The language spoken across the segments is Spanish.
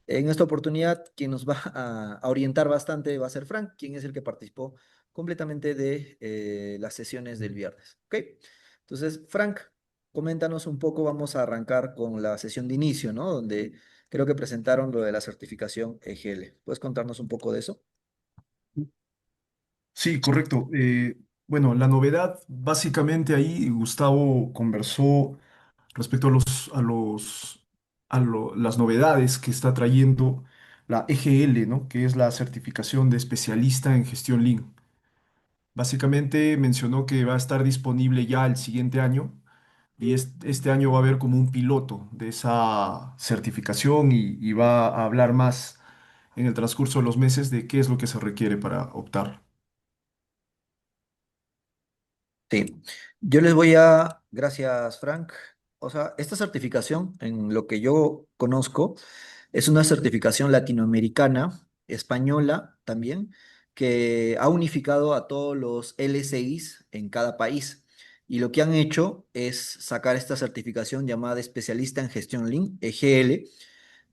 En esta oportunidad, quien nos va a orientar bastante va a ser Frank, quien es el que participó completamente de las sesiones del viernes. ¿Ok? Entonces, Frank, coméntanos un poco, vamos a arrancar con la sesión de inicio, ¿no? Donde creo que presentaron lo de la certificación EGL. ¿Puedes contarnos un poco de eso? Sí, correcto. Bueno, la novedad, básicamente ahí Gustavo conversó respecto a las novedades que está trayendo la EGL, ¿no? Que es la certificación de especialista en gestión Lean. Básicamente mencionó que va a estar disponible ya el siguiente año y este año va a haber como un piloto de esa certificación y va a hablar más en el transcurso de los meses de qué es lo que se requiere para optar. Sí, yo les voy a, gracias Frank, o sea, esta certificación, en lo que yo conozco, es una certificación latinoamericana, española también, que ha unificado a todos los LCIs en cada país. Y lo que han hecho es sacar esta certificación llamada Especialista en Gestión Lean, EGL.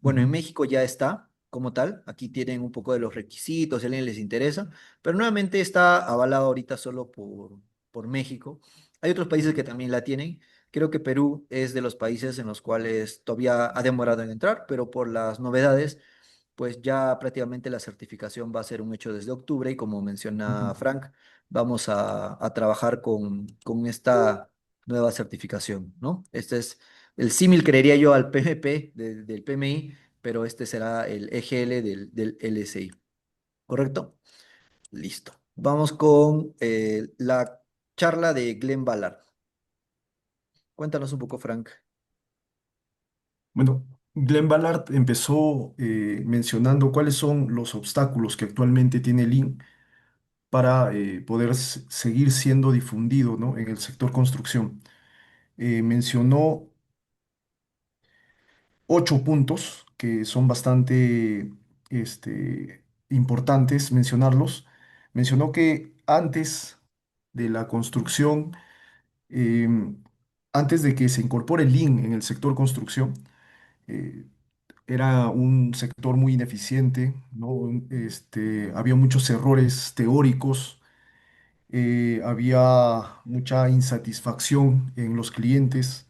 Bueno, en Ujú, México ya está como tal, aquí tienen un poco de los requisitos, si a alguien les interesa, pero nuevamente está avalado ahorita solo por México. Hay otros países que también la tienen. Creo que Perú es de los países en los cuales todavía ha demorado en entrar, pero por las novedades, pues ya prácticamente la certificación va a ser un hecho desde octubre y como menciona ujú. Frank, vamos a trabajar con esta nueva certificación, ¿no? Este es el símil, creería yo, al PMP del PMI, pero este será el EGL del LSI, ¿correcto? Listo. Vamos con la charla de Glenn Ballard. Cuéntanos un poco, Frank. Bueno, Glenn Ballard empezó mencionando cuáles son los obstáculos que actualmente tiene Lean para poder seguir siendo difundido, ¿no? En el sector construcción. Mencionó 8 puntos que son bastante importantes mencionarlos. Mencionó que antes de la construcción, em, antes de que se incorpore Lean en el sector construcción, eh, era un sector muy ineficiente, ¿no? Había muchos errores teóricos, había mucha insatisfacción en los clientes,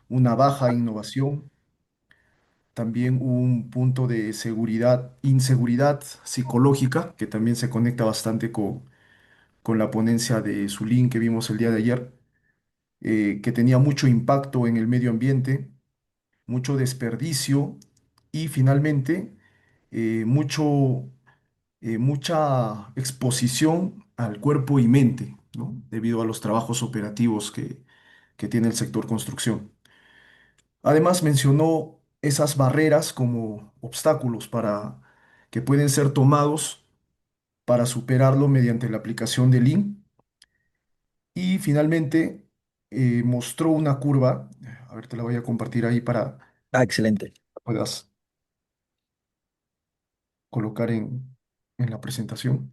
una baja innovación, también un punto de seguridad, inseguridad psicológica, que también se conecta bastante con la ponencia de Zulín que vimos el día de ayer, que tenía mucho impacto en el medio ambiente, mucho desperdicio y finalmente mucha exposición al cuerpo y mente, ¿no? Debido a los trabajos operativos que tiene el sector construcción. Además, mencionó esas barreras como obstáculos que pueden ser tomados para superarlo mediante la aplicación de Lean. Y finalmente, mostró una curva, a ver, te la voy a compartir ahí para Ah, excelente. que puedas colocar en la presentación.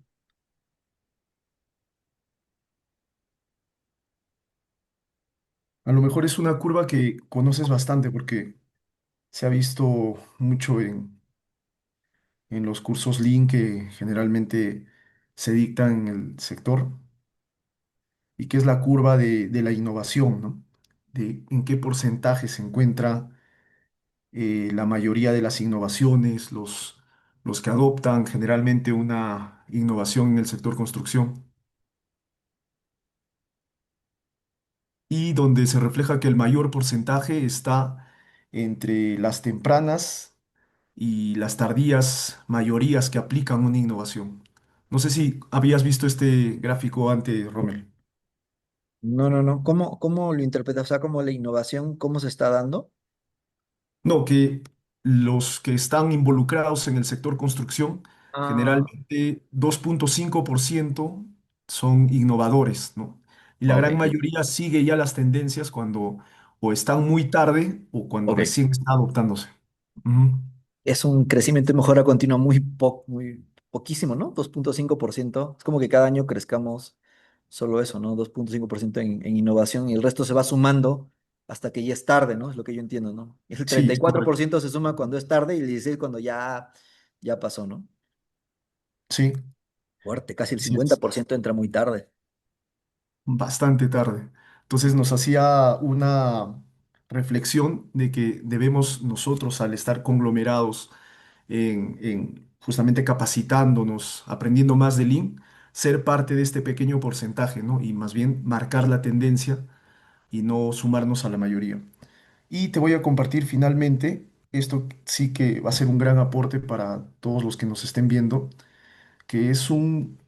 A lo mejor es una curva que conoces bastante porque se ha visto mucho en los cursos Lean que generalmente se dictan en el sector y que es la curva de la innovación, ¿no? De en qué porcentaje se encuentra la mayoría de las innovaciones, los que adoptan generalmente una innovación en el sector construcción y donde se refleja que el mayor porcentaje está entre las tempranas y las tardías mayorías que aplican una innovación. No sé si habías visto este gráfico antes, Rommel. No, no, no. ¿Cómo lo interpretas? O sea, ¿cómo la innovación, cómo se está dando? No, que los que están involucrados en el sector construcción, Ah, generalmente 2,5% son innovadores, ¿no? Y la ok, gran mayoría sigue ya las tendencias cuando o están muy tarde o cuando ok. recién está adoptándose. Ujú. Es un crecimiento y mejora continua muy poquísimo, ¿no? 2,5%. Es como que cada año crezcamos solo eso, ¿no? 2,5% en innovación y el resto se va sumando. hasta que ya es tarde, ¿no? Es lo que yo entiendo, ¿no? Y el Sí, treinta y es cuatro por correcto. ciento se suma cuando es tarde y el 16 cuando ya pasó, ¿no? Sí, Fuerte, casi el así cincuenta es. por ciento entra muy tarde. Bastante tarde. Entonces nos hacía una reflexión de que debemos nosotros, al estar conglomerados en justamente capacitándonos, aprendiendo más de Lean, ser parte de este pequeño porcentaje, ¿no? Y más bien marcar la tendencia y no sumarnos a la mayoría. Y te voy a compartir finalmente, esto sí que va a ser un gran aporte para todos los que nos estén viendo, que es un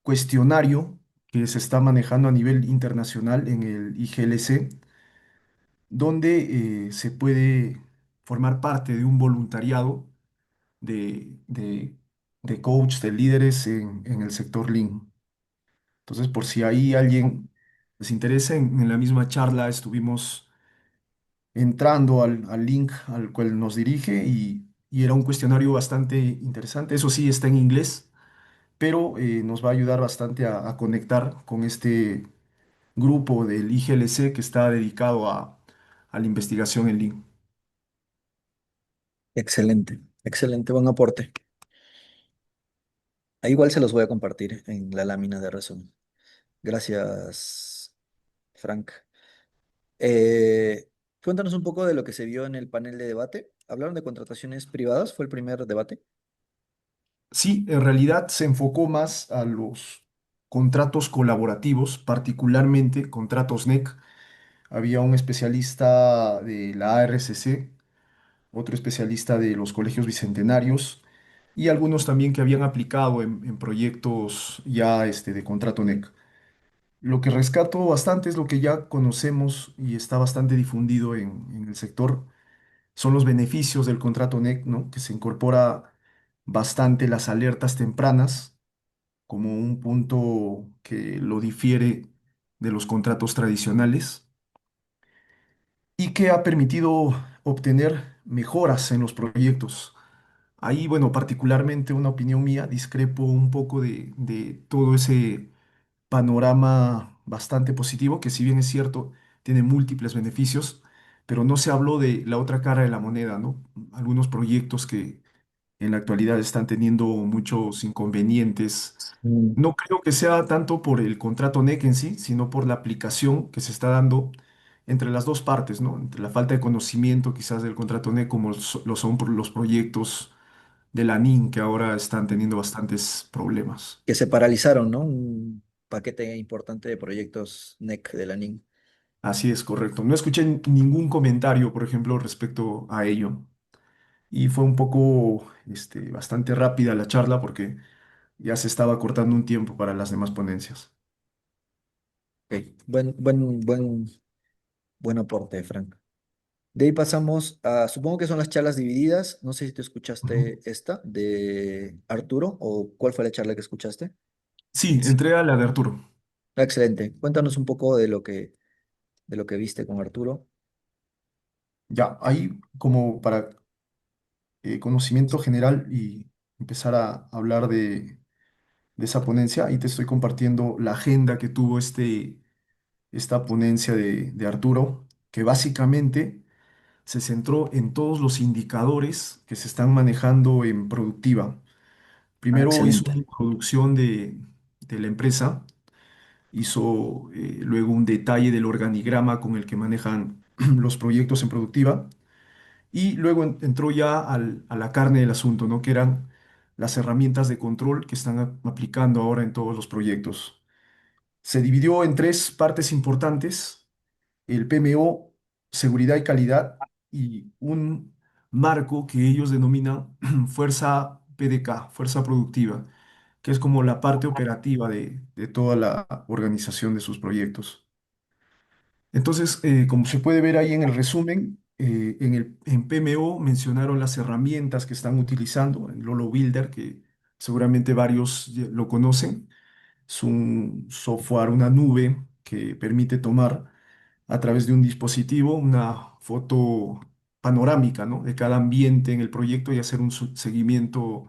cuestionario que se está manejando a nivel internacional en el IGLC, donde se puede formar parte de un voluntariado de, de, de coach, de líderes en el sector Lean. Entonces, por si ahí alguien les interesa, en la misma charla estuvimos entrando al link al cual nos dirige y era un cuestionario bastante interesante. Eso sí, está en inglés, pero nos va a ayudar bastante a conectar con este grupo del IGLC que está dedicado a la investigación en Lean. Excelente, excelente, buen aporte. Ahí igual se los voy a compartir en la lámina de resumen. Gracias, Frank. Eh, Cuéntanos un poco de lo que se vio en el panel de debate. ¿Hablaron de contrataciones privadas? ¿Fue el primer debate? Sí, en realidad se enfocó más a los contratos colaborativos, particularmente contratos NEC. Había un especialista de la ARCC, otro especialista de los colegios bicentenarios y algunos también que habían aplicado en proyectos ya de contrato NEC. Lo que rescato bastante es lo que ya conocemos y está bastante difundido en el sector, son los beneficios del contrato NEC, ¿no? Que se incorpora bastante las alertas tempranas como un punto que lo difiere de los contratos tradicionales y que ha permitido obtener mejoras en los proyectos. Ahí, bueno, particularmente una opinión mía, discrepo un poco de todo ese panorama bastante positivo, que si bien es cierto, tiene múltiples beneficios, pero no se habló de la otra cara de la moneda, ¿no? Algunos proyectos que en la actualidad están teniendo muchos inconvenientes. Mm. No creo que sea tanto por el contrato NEC en sí, sino por la aplicación que se está dando entre las dos partes, ¿no? Entre la falta de conocimiento quizás del contrato NEC, como lo son por los proyectos de la NIN, que ahora están teniendo bastantes problemas. Que se paralizaron, ¿no? Un paquete importante de proyectos NEC de la NIN. Así es, correcto. No escuché ningún comentario, por ejemplo, respecto a ello. Y fue un poco, bastante rápida la charla porque ya se estaba cortando un tiempo para las demás ponencias. Ok, buen aporte, Frank. De ahí pasamos a, supongo que son las charlas divididas. No sé si tú Ujú. escuchaste esta de Arturo o cuál fue la charla que escuchaste. Sí, entré a la de Arturo. Ah, excelente. Cuéntanos un poco de lo que viste con Arturo. Ya, ahí como para conocimiento general y empezar a hablar de esa ponencia, ahí te estoy compartiendo la agenda que tuvo esta ponencia de Arturo, que básicamente se centró en todos los indicadores que se están manejando en productiva. Ah, Primero hizo una excelente. introducción de la empresa, hizo luego un detalle del organigrama con el que manejan los proyectos en productiva y luego entró ya a la carne del asunto, ¿no? Que eran las herramientas de control que están aplicando ahora en todos los proyectos. Se dividió en tres partes importantes: el PMO, seguridad y calidad, y un marco que ellos denominan fuerza PDK, fuerza productiva, que es como la parte operativa de toda la organización de sus proyectos. Entonces, como se puede ver ahí en el resumen, en PMO mencionaron las herramientas que están utilizando, el Lolo Builder, que seguramente varios ya lo conocen. Es un software, una nube que permite tomar a través de un dispositivo una foto panorámica, ¿no? De cada ambiente en el proyecto y hacer un seguimiento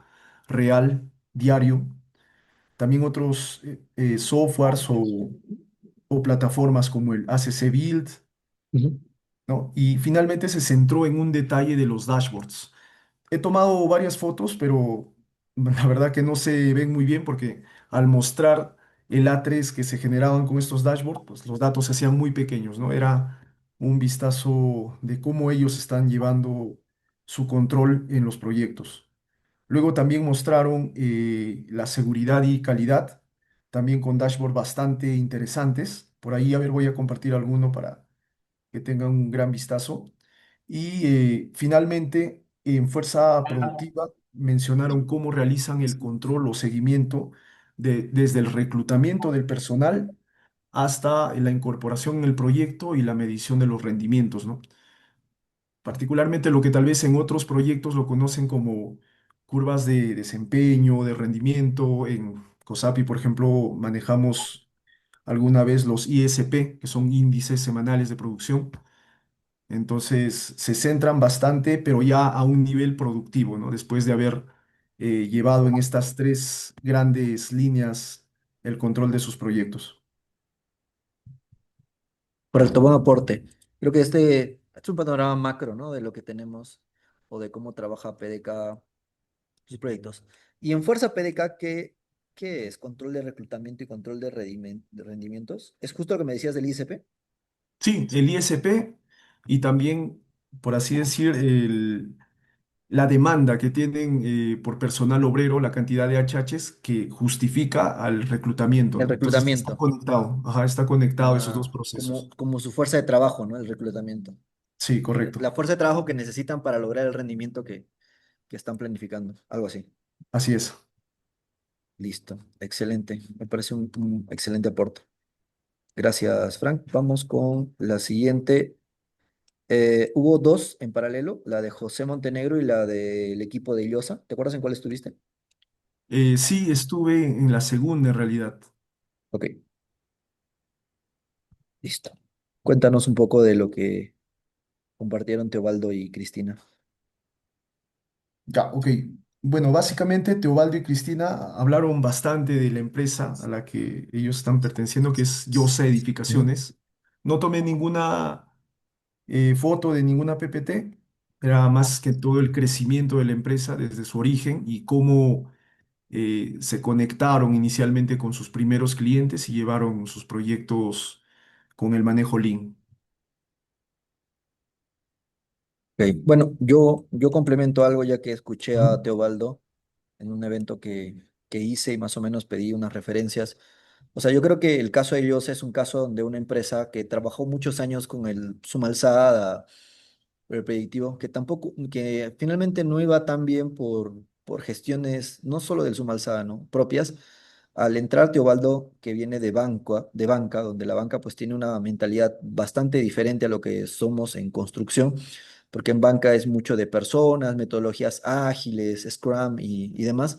real, diario. También otros softwares o plataformas como el ACC Build, Ujú. ¿no? Y finalmente se centró en un detalle de los dashboards. He tomado varias fotos, pero la verdad que no se ven muy bien porque al mostrar el A3 que se generaban con estos dashboards, pues los datos se hacían muy pequeños, ¿no? Era un vistazo de cómo ellos están llevando su control en los proyectos. Luego también mostraron la seguridad y calidad, también con dashboards bastante interesantes. Por ahí, a ver, voy a compartir alguno para que tengan un gran vistazo. Y finalmente, en Fuerza Productiva mencionaron cómo realizan el control o seguimiento desde el reclutamiento del personal hasta la incorporación en el proyecto y la medición de los rendimientos, ¿no? Particularmente lo que tal vez en otros proyectos lo conocen como curvas de desempeño, de rendimiento. En COSAPI, por ejemplo, manejamos alguna vez los ISP, que son índices semanales de producción. Entonces se centran bastante, pero ya a un nivel productivo, ¿no? Después de haber llevado en estas tres grandes líneas el control de sus proyectos. Correcto, buen aporte. Creo que este es un panorama macro, ¿no? De lo que tenemos o de cómo trabaja PDK sus proyectos. Y en Fuerza PDK, ¿qué es? ¿Control de reclutamiento y control de rendimientos? ¿Es justo lo que me decías del ICP? Sí, el ISP y también, por así decir, la demanda que tienen por personal obrero, la cantidad de HHs que justifica al reclutamiento, El ¿no? Entonces está reclutamiento. conectado, ajá, está conectado esos dos Como, procesos. como su fuerza de trabajo, ¿no? El reclutamiento. Sí, correcto. La fuerza de trabajo que necesitan para lograr el rendimiento que están planificando. Algo así. Así es. Listo. Excelente. Me parece un excelente aporte. Gracias, Frank. Vamos con la siguiente. Hubo dos en paralelo, la de José Montenegro y la del equipo de Illosa. ¿Te acuerdas en cuál estuviste? Sí, estuve en la segunda en realidad. Ok, listo. Cuéntanos un poco de lo que compartieron Teobaldo y Cristina. Ya, ok. Bueno, básicamente Teobaldo y Cristina hablaron bastante de la empresa a la que ellos están perteneciendo, que es Yosa Ujú. Edificaciones. No tomé ninguna foto de ninguna PPT, era más que todo el crecimiento de la empresa desde su origen y cómo se conectaron inicialmente con sus primeros clientes y llevaron sus proyectos con el manejo Lean. Ok, bueno, yo complemento algo ya que escuché Ujú. a Teobaldo en un evento que hice y más o menos pedí unas referencias. O sea, yo creo que el caso de ellos es un caso donde una empresa que trabajó muchos años con el suma alzada, el predictivo, que tampoco, que finalmente no iba tan bien por gestiones no solo del suma alzada, ¿no? Propias. Al entrar Teobaldo, que viene de banca, donde la banca pues tiene una mentalidad bastante diferente a lo que somos en construcción, porque en banca es mucho de personas, metodologías ágiles, Scrum y demás,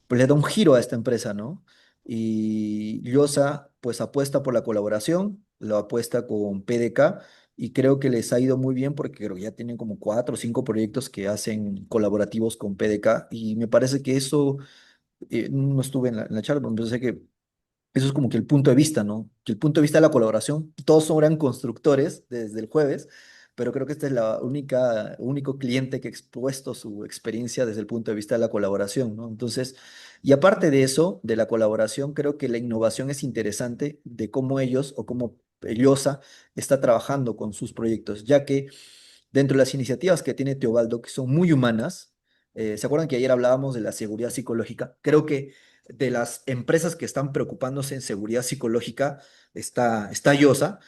pues le da un giro a esta empresa, ¿no? Y Llosa pues apuesta por la colaboración, lo apuesta con PDK y creo que les ha ido muy bien porque creo que ya tienen como 4 o 5 proyectos que hacen colaborativos con PDK y me parece que eso, no estuve en la charla, pero pensé que eso es como que el punto de vista, ¿no? Que el punto de vista de la colaboración, todos eran constructores desde el jueves, pero creo que este es la único cliente que ha expuesto su experiencia desde el punto de vista de la colaboración, ¿no? Entonces, y aparte de eso, de la colaboración, creo que la innovación es interesante de cómo ellos o cómo Ellosa está trabajando con sus proyectos, ya que dentro de las iniciativas que tiene Teobaldo, que son muy humanas, ¿se acuerdan que ayer hablábamos de la seguridad psicológica? Creo que de las empresas que están preocupándose en seguridad psicológica, está Yosa,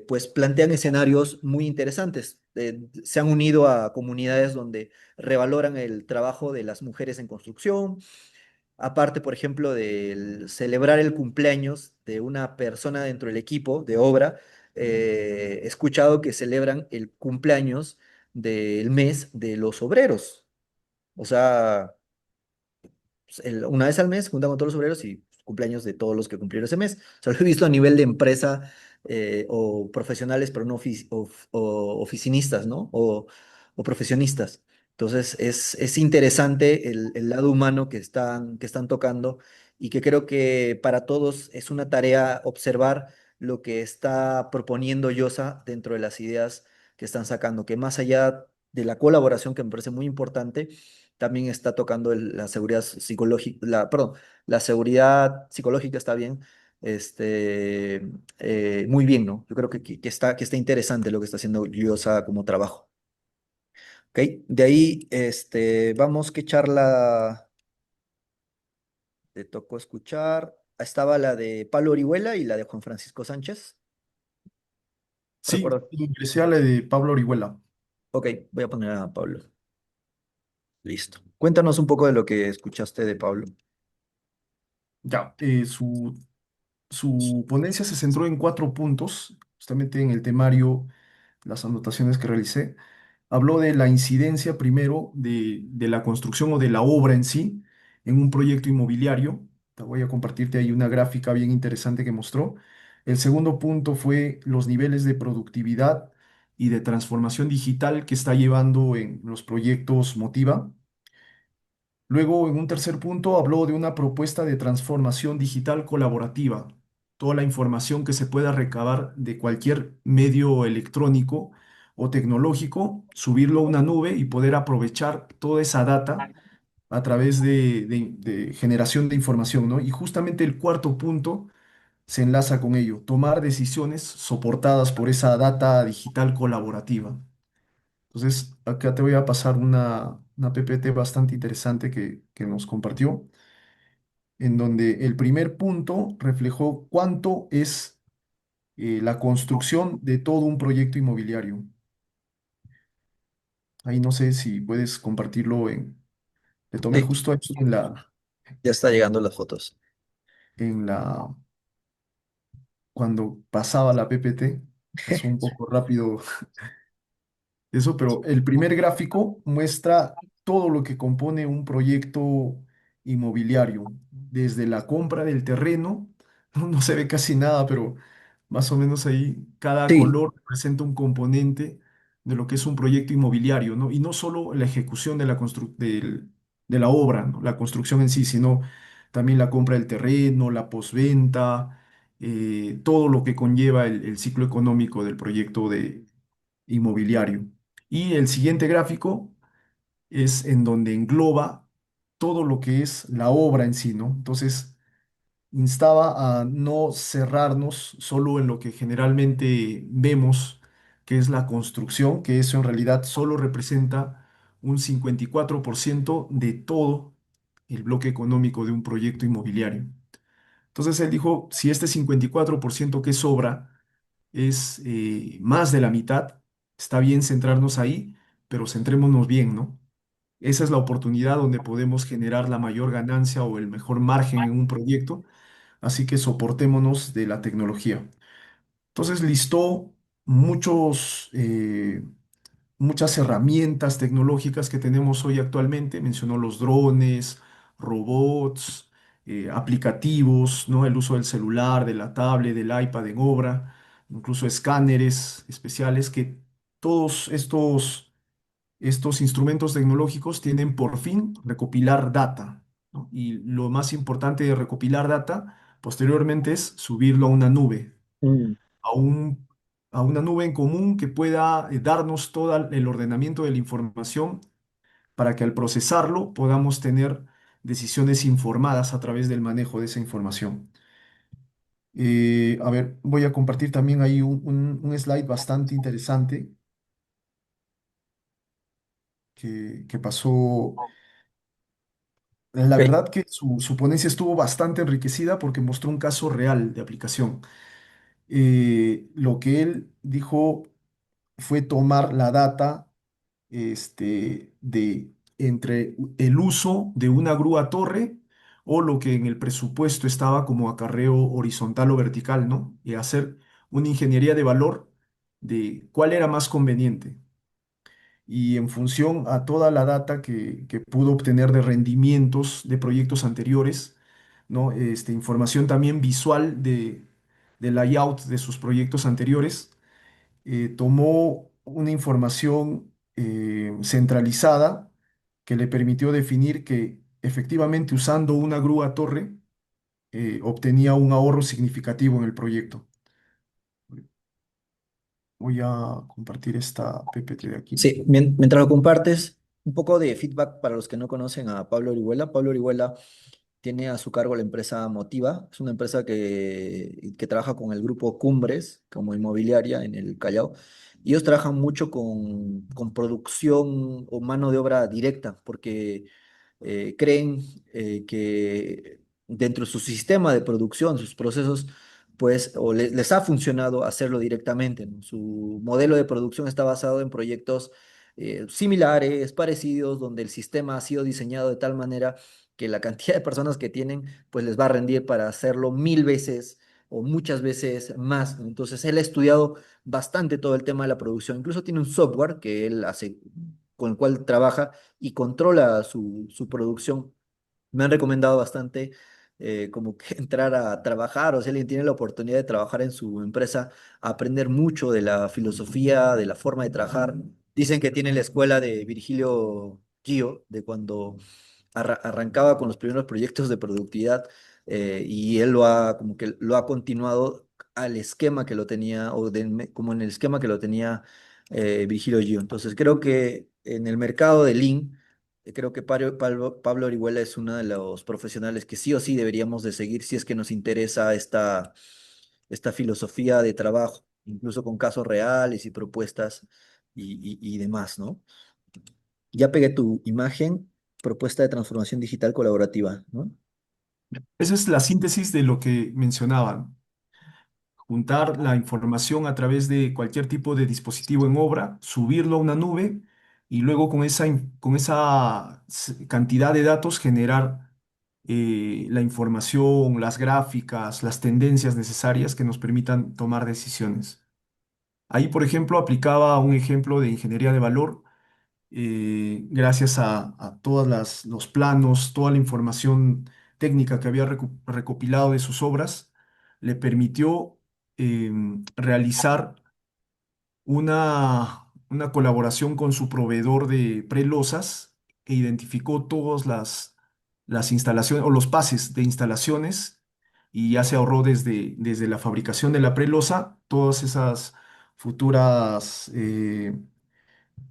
pues plantean escenarios muy interesantes. Se han unido a comunidades donde revaloran el trabajo de las mujeres en construcción. Aparte, por ejemplo, de celebrar el cumpleaños de una persona dentro del equipo de obra, he escuchado que celebran el cumpleaños del mes de los obreros. O sea, pues, una vez al mes juntan con todos los obreros y cumpleaños de todos los que cumplieron ese mes. O sea, lo he visto a nivel de empresa o profesionales, pero no o oficinistas, ¿no? O profesionistas. Entonces, es interesante el lado humano que están tocando y que creo que para todos es una tarea observar. lo que está proponiendo Yosa dentro de las ideas que están sacando, que más allá de la colaboración, que me parece muy importante, también está tocando la seguridad psicológica, perdón, la seguridad psicológica está bien, este, muy bien, ¿no? Yo creo que está interesante lo que está haciendo Yosa como trabajo. ¿Ok? De ahí, vamos, ¿qué charla te tocó escuchar? Estaba la de Pablo Orihuela y la de Juan Francisco Sánchez. Sí, ¿Recuerdo? ingresé a la de Pablo Orihuela. Ok, voy a poner a Pablo. Listo. Cuéntanos un poco de lo que escuchaste de Pablo. Ya, su ponencia se centró en 4 puntos, justamente en el temario, las anotaciones que realicé. Habló de la incidencia primero de la construcción o de la obra en sí en un proyecto inmobiliario. Te voy a compartirte ahí una gráfica bien interesante que mostró. El segundo punto fue los niveles de productividad y de transformación digital que está llevando en los proyectos Motiva. Luego, en un tercer punto, habló de una propuesta de transformación digital colaborativa. Toda la información que se pueda recabar de cualquier medio electrónico o tecnológico, subirlo a una nube y poder aprovechar toda esa data a través de generación de información, ¿no? Y justamente el cuarto punto se enlaza con ello, tomar decisiones soportadas por esa data digital colaborativa. Entonces, acá te voy a pasar una PPT bastante interesante que nos compartió, en donde el primer punto reflejó cuánto es la construcción de todo un proyecto inmobiliario. Ahí no sé si puedes compartirlo le tomé Sí, justo aquí ya está llegando las fotos. en la, cuando pasaba la PPT, pasó un poco rápido eso, pero el primer gráfico muestra todo lo que compone un proyecto inmobiliario, desde la compra del terreno, no se ve casi nada, pero más o menos ahí cada Sí, color representa un componente de lo que es un proyecto inmobiliario, ¿no? Y no solo la ejecución de de la obra, ¿no? La construcción en sí, sino también la compra del terreno, la postventa, todo lo que conlleva el ciclo económico del proyecto inmobiliario. Y el siguiente gráfico es en donde engloba todo lo que es la obra en sí, ¿no? Entonces, instaba a no cerrarnos solo en lo que generalmente vemos, que es la construcción, que eso en realidad solo representa un 54% de todo el bloque económico de un proyecto inmobiliario. Entonces él dijo, si este 54% que sobra es más de la mitad, está bien centrarnos ahí, pero centrémonos bien, ¿no? Esa es la oportunidad donde podemos generar la mayor ganancia o el mejor margen en un proyecto, así que soportémonos de la tecnología. Entonces listó muchas herramientas tecnológicas que tenemos hoy actualmente. Mencionó los drones, robots, aplicativos, ¿no? El uso del celular, de la tablet, del iPad en obra, incluso escáneres especiales que todos estos instrumentos tecnológicos tienen por fin recopilar data, ¿no? Y lo más importante de recopilar data posteriormente es subirlo a una nube, mm, a un, a una nube en común que pueda darnos todo el ordenamiento de la información para que al procesarlo podamos tener decisiones informadas a través del manejo de esa información. A ver, voy a compartir también ahí un slide bastante interesante que pasó. La ok. verdad que su ponencia estuvo bastante enriquecida porque mostró un caso real de aplicación. Lo que él dijo fue tomar la data de entre el uso de una grúa torre o lo que en el presupuesto estaba como acarreo horizontal o vertical, ¿no? Y hacer una ingeniería de valor de cuál era más conveniente. Y en función a toda la data que pudo obtener de rendimientos de proyectos anteriores, ¿no? Información también visual de layout de sus proyectos anteriores, tomó una información centralizada que le permitió definir que efectivamente usando una grúa torre obtenía un ahorro significativo en el proyecto. Voy a compartir esta PPT de aquí. Sí, mientras lo compartes, un poco de feedback para los que no conocen a Pablo Orihuela. Pablo Orihuela tiene a su cargo la empresa Motiva. Es una empresa que trabaja con el grupo Cumbres como inmobiliaria en el Callao. Y ellos trabajan mucho con producción o mano de obra directa, porque creen que dentro de su sistema de producción, sus procesos, pues, les ha funcionado hacerlo directamente, ¿no? Su modelo de producción está basado en proyectos similares, parecidos, donde el sistema ha sido diseñado de tal manera que la cantidad de personas que tienen, pues les va a rendir para hacerlo 1000 veces o muchas veces más, ¿no? Entonces, él ha estudiado bastante todo el tema de la producción. Incluso tiene un software que él hace, con el cual trabaja y controla su producción. Me han recomendado bastante como que entrar a trabajar, o si alguien tiene la oportunidad de trabajar en su empresa, aprender mucho de la filosofía, de la forma de trabajar. Dicen que tiene la escuela de Virgilio Gio, de cuando arrancaba con los primeros proyectos de productividad, y él como que lo ha continuado al esquema que lo tenía, como en el esquema que lo tenía Virgilio Gio. Entonces creo que en el mercado de Lean, creo que Pablo Orihuela es uno de los profesionales que sí o sí deberíamos de seguir si es que nos interesa esta filosofía de trabajo, incluso con casos reales y propuestas y demás, ¿no? Ya pegué tu imagen, propuesta de transformación digital colaborativa, ¿no? Esa es la síntesis de lo que mencionaban. Juntar la información a través de cualquier tipo de dispositivo en obra, subirlo a una nube y luego con esa cantidad de datos generar la información, las gráficas, las tendencias necesarias que nos permitan tomar decisiones. Ahí, por ejemplo, aplicaba un ejemplo de ingeniería de valor gracias a todos los planos, toda la información técnica que había recopilado de sus obras, le permitió realizar una colaboración con su proveedor de prelosas e identificó todas las instalaciones o los pases de instalaciones y ya se ahorró desde la fabricación de la prelosa todas esas futuras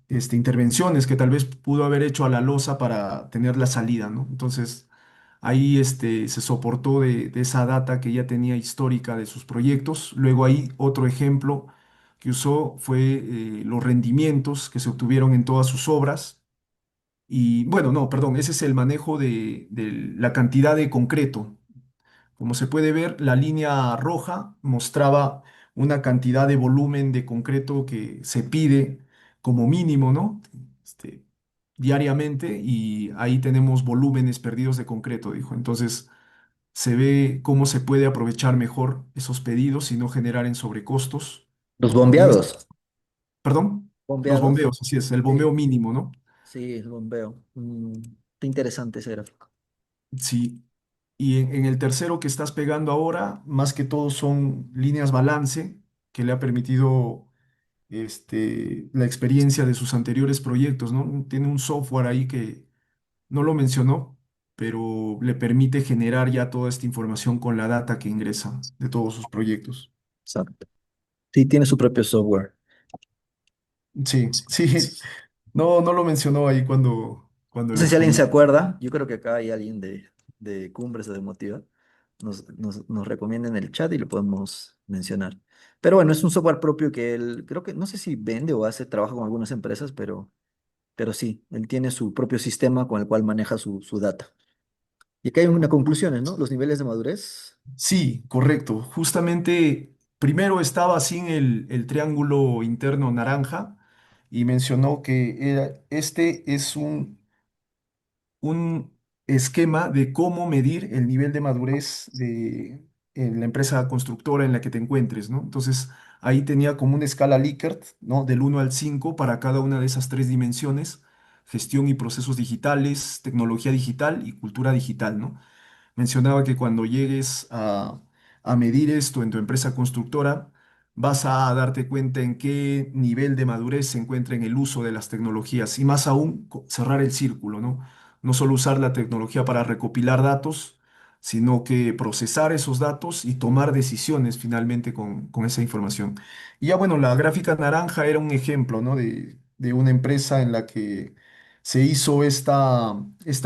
intervenciones que tal vez pudo haber hecho a la losa para tener la salida, ¿no? Entonces, ahí se soportó de esa data que ya tenía histórica de sus proyectos. Luego ahí otro ejemplo que usó fue los rendimientos que se obtuvieron en todas sus obras. Y bueno, no, perdón, ese es el manejo de la cantidad de concreto. Como se puede ver, la línea roja mostraba una cantidad de volumen de concreto que se pide como mínimo, ¿no? Este, diariamente y ahí tenemos volúmenes perdidos de concreto, dijo. Entonces se ve cómo se puede aprovechar mejor esos pedidos y no generar en sobrecostos. Los En es- bombeados. Perdón, los ¿Bombeados? bombeos, así es, el bombeo Sí, mínimo, ¿no? sí, el bombeo. Está interesante ese gráfico. Sí. Y en el tercero que estás pegando ahora, más que todo son líneas balance que le ha permitido la experiencia de sus anteriores proyectos, ¿no? Tiene un software ahí que no lo mencionó, pero le permite generar ya toda esta información con la data que ingresa de todos sus proyectos. Exacto. Sí, tiene su propio software. Sí, sí, no lo mencionó ahí cuando No le sé si alguien se respondí. acuerda, yo creo que acá hay alguien de Cumbres o de Motiva. Nos recomienda en el chat y lo podemos mencionar. Pero bueno, es un software propio que él, creo que, no sé si vende o hace trabajo con algunas empresas, pero sí, él tiene su propio sistema con el cual maneja su data. Y acá hay una conclusión, ¿no? Los niveles de madurez. Sí, correcto. Justamente primero estaba así en el triángulo interno naranja y mencionó que este es un esquema de cómo medir el nivel de madurez en la empresa constructora en la que te encuentres, ¿no? Entonces, ahí tenía como una escala Likert, ¿no? Del 1 al 5 para cada una de esas tres dimensiones, gestión y procesos digitales, tecnología digital y cultura digital, ¿no? Mencionaba que cuando llegues a medir esto en tu empresa constructora, vas a darte cuenta en qué nivel de madurez se encuentra en el uso de las tecnologías y más aún cerrar el círculo, ¿no? No solo usar la tecnología para recopilar datos, sino que procesar esos datos y tomar decisiones finalmente con esa información. Y ya bueno, la gráfica naranja era un ejemplo, ¿no? de una empresa en la que se hizo esta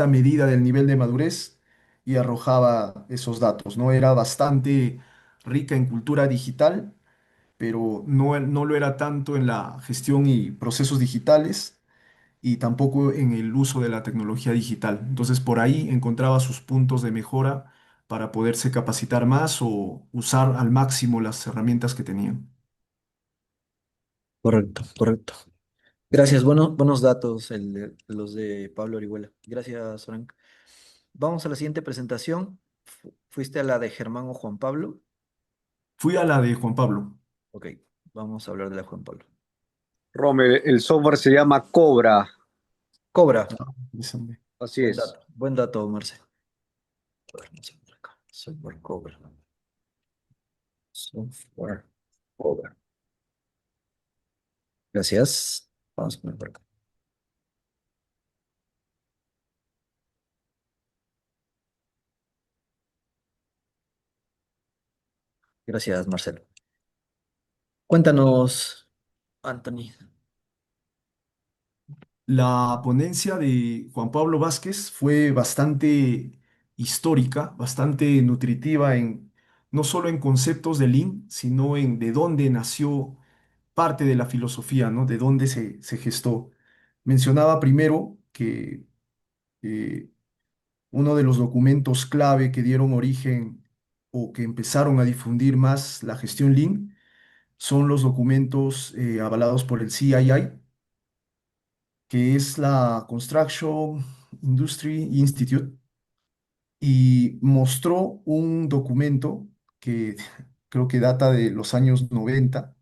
medida del nivel de madurez y arrojaba esos datos, ¿no? Era bastante rica en cultura digital, pero no lo era tanto en la gestión y procesos digitales y tampoco en el uso de la tecnología digital. Entonces, por ahí encontraba sus puntos de mejora para poderse capacitar más o usar al máximo las herramientas que tenían. Correcto, correcto. Gracias, buenos datos los de Pablo Orihuela. Gracias, Frank. Vamos a la siguiente presentación. ¿Fuiste a la de Germán o Juan Pablo? Fui a la de Juan Pablo. Ok, vamos a hablar de la de Juan Pablo. Rommel, el software se llama Cobra, Cobra, Interesante. así es. buen dato, Marce. A ver, vamos a ver acá. Software Cobra. Software Cobra. Gracias. Vamos a poner por acá. Gracias, Marcelo. Cuéntanos, Anthony. La ponencia de Juan Pablo Vázquez fue bastante histórica, bastante nutritiva no solo en conceptos de Lean, sino en de dónde nació parte de la filosofía, ¿no? De dónde se gestó. Mencionaba primero que eh, uno de los documentos clave que dieron origen o que empezaron a difundir más la gestión Lean son los documentos avalados por el CII, que es la Construction Industry Institute, y mostró un documento que creo que data de los años 90,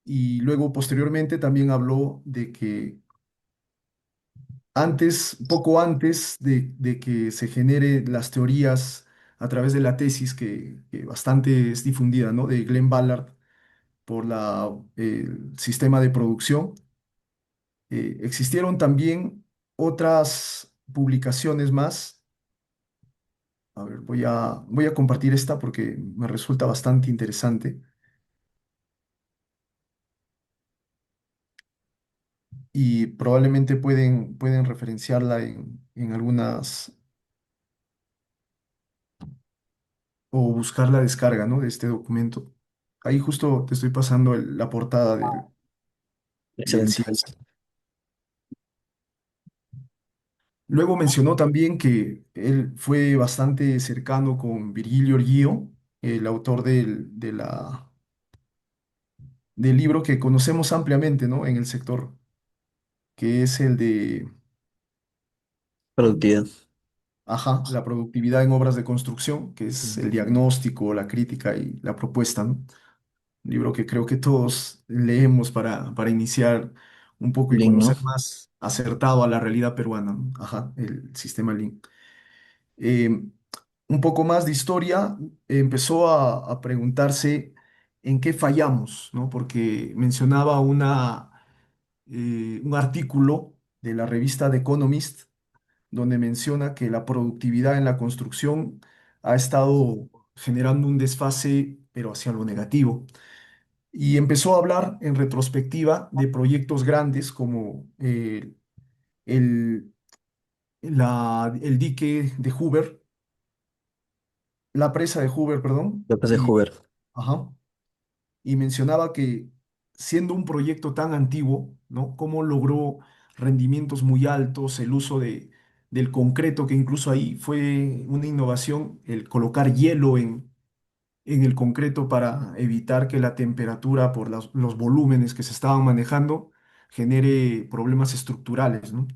y luego posteriormente también habló de que poco antes de que se genere las teorías a través de la tesis que bastante es difundida, ¿no? De Glenn Ballard por el sistema de producción, existieron también otras publicaciones más. A ver, voy a compartir esta porque me resulta bastante interesante y probablemente pueden referenciarla en algunas o buscar la descarga, ¿no? De este documento. Ahí justo te estoy pasando la portada del Excelente. CII. Luego mencionó también que él fue bastante cercano con Virgilio Orgío, el autor del libro que conocemos ampliamente, ¿no? En el sector, que es el de, Productividad. ajá, la productividad en obras de construcción, que es el Ujú. diagnóstico, la crítica y la propuesta, ¿no? Un libro que creo que todos leemos para iniciar un poco y Lean, ¿no? conocer más acertado a la realidad peruana, ¿no? Ajá, el sistema Lean. Eh, un poco más de historia, empezó a preguntarse en qué fallamos, ¿no? Porque mencionaba un artículo de la revista The Economist donde menciona que la productividad en la construcción ha estado generando un desfase, pero hacia lo negativo. Y empezó a hablar en retrospectiva de proyectos grandes como el, el dique de Hoover, la presa de Hoover, perdón, López de Hoover. ajá, y mencionaba que siendo un proyecto tan antiguo, ¿no? Cómo logró rendimientos muy altos, el uso del concreto, que incluso ahí fue una innovación, el colocar hielo en el concreto para evitar que la temperatura por los volúmenes que se estaban manejando genere problemas estructurales, ¿no?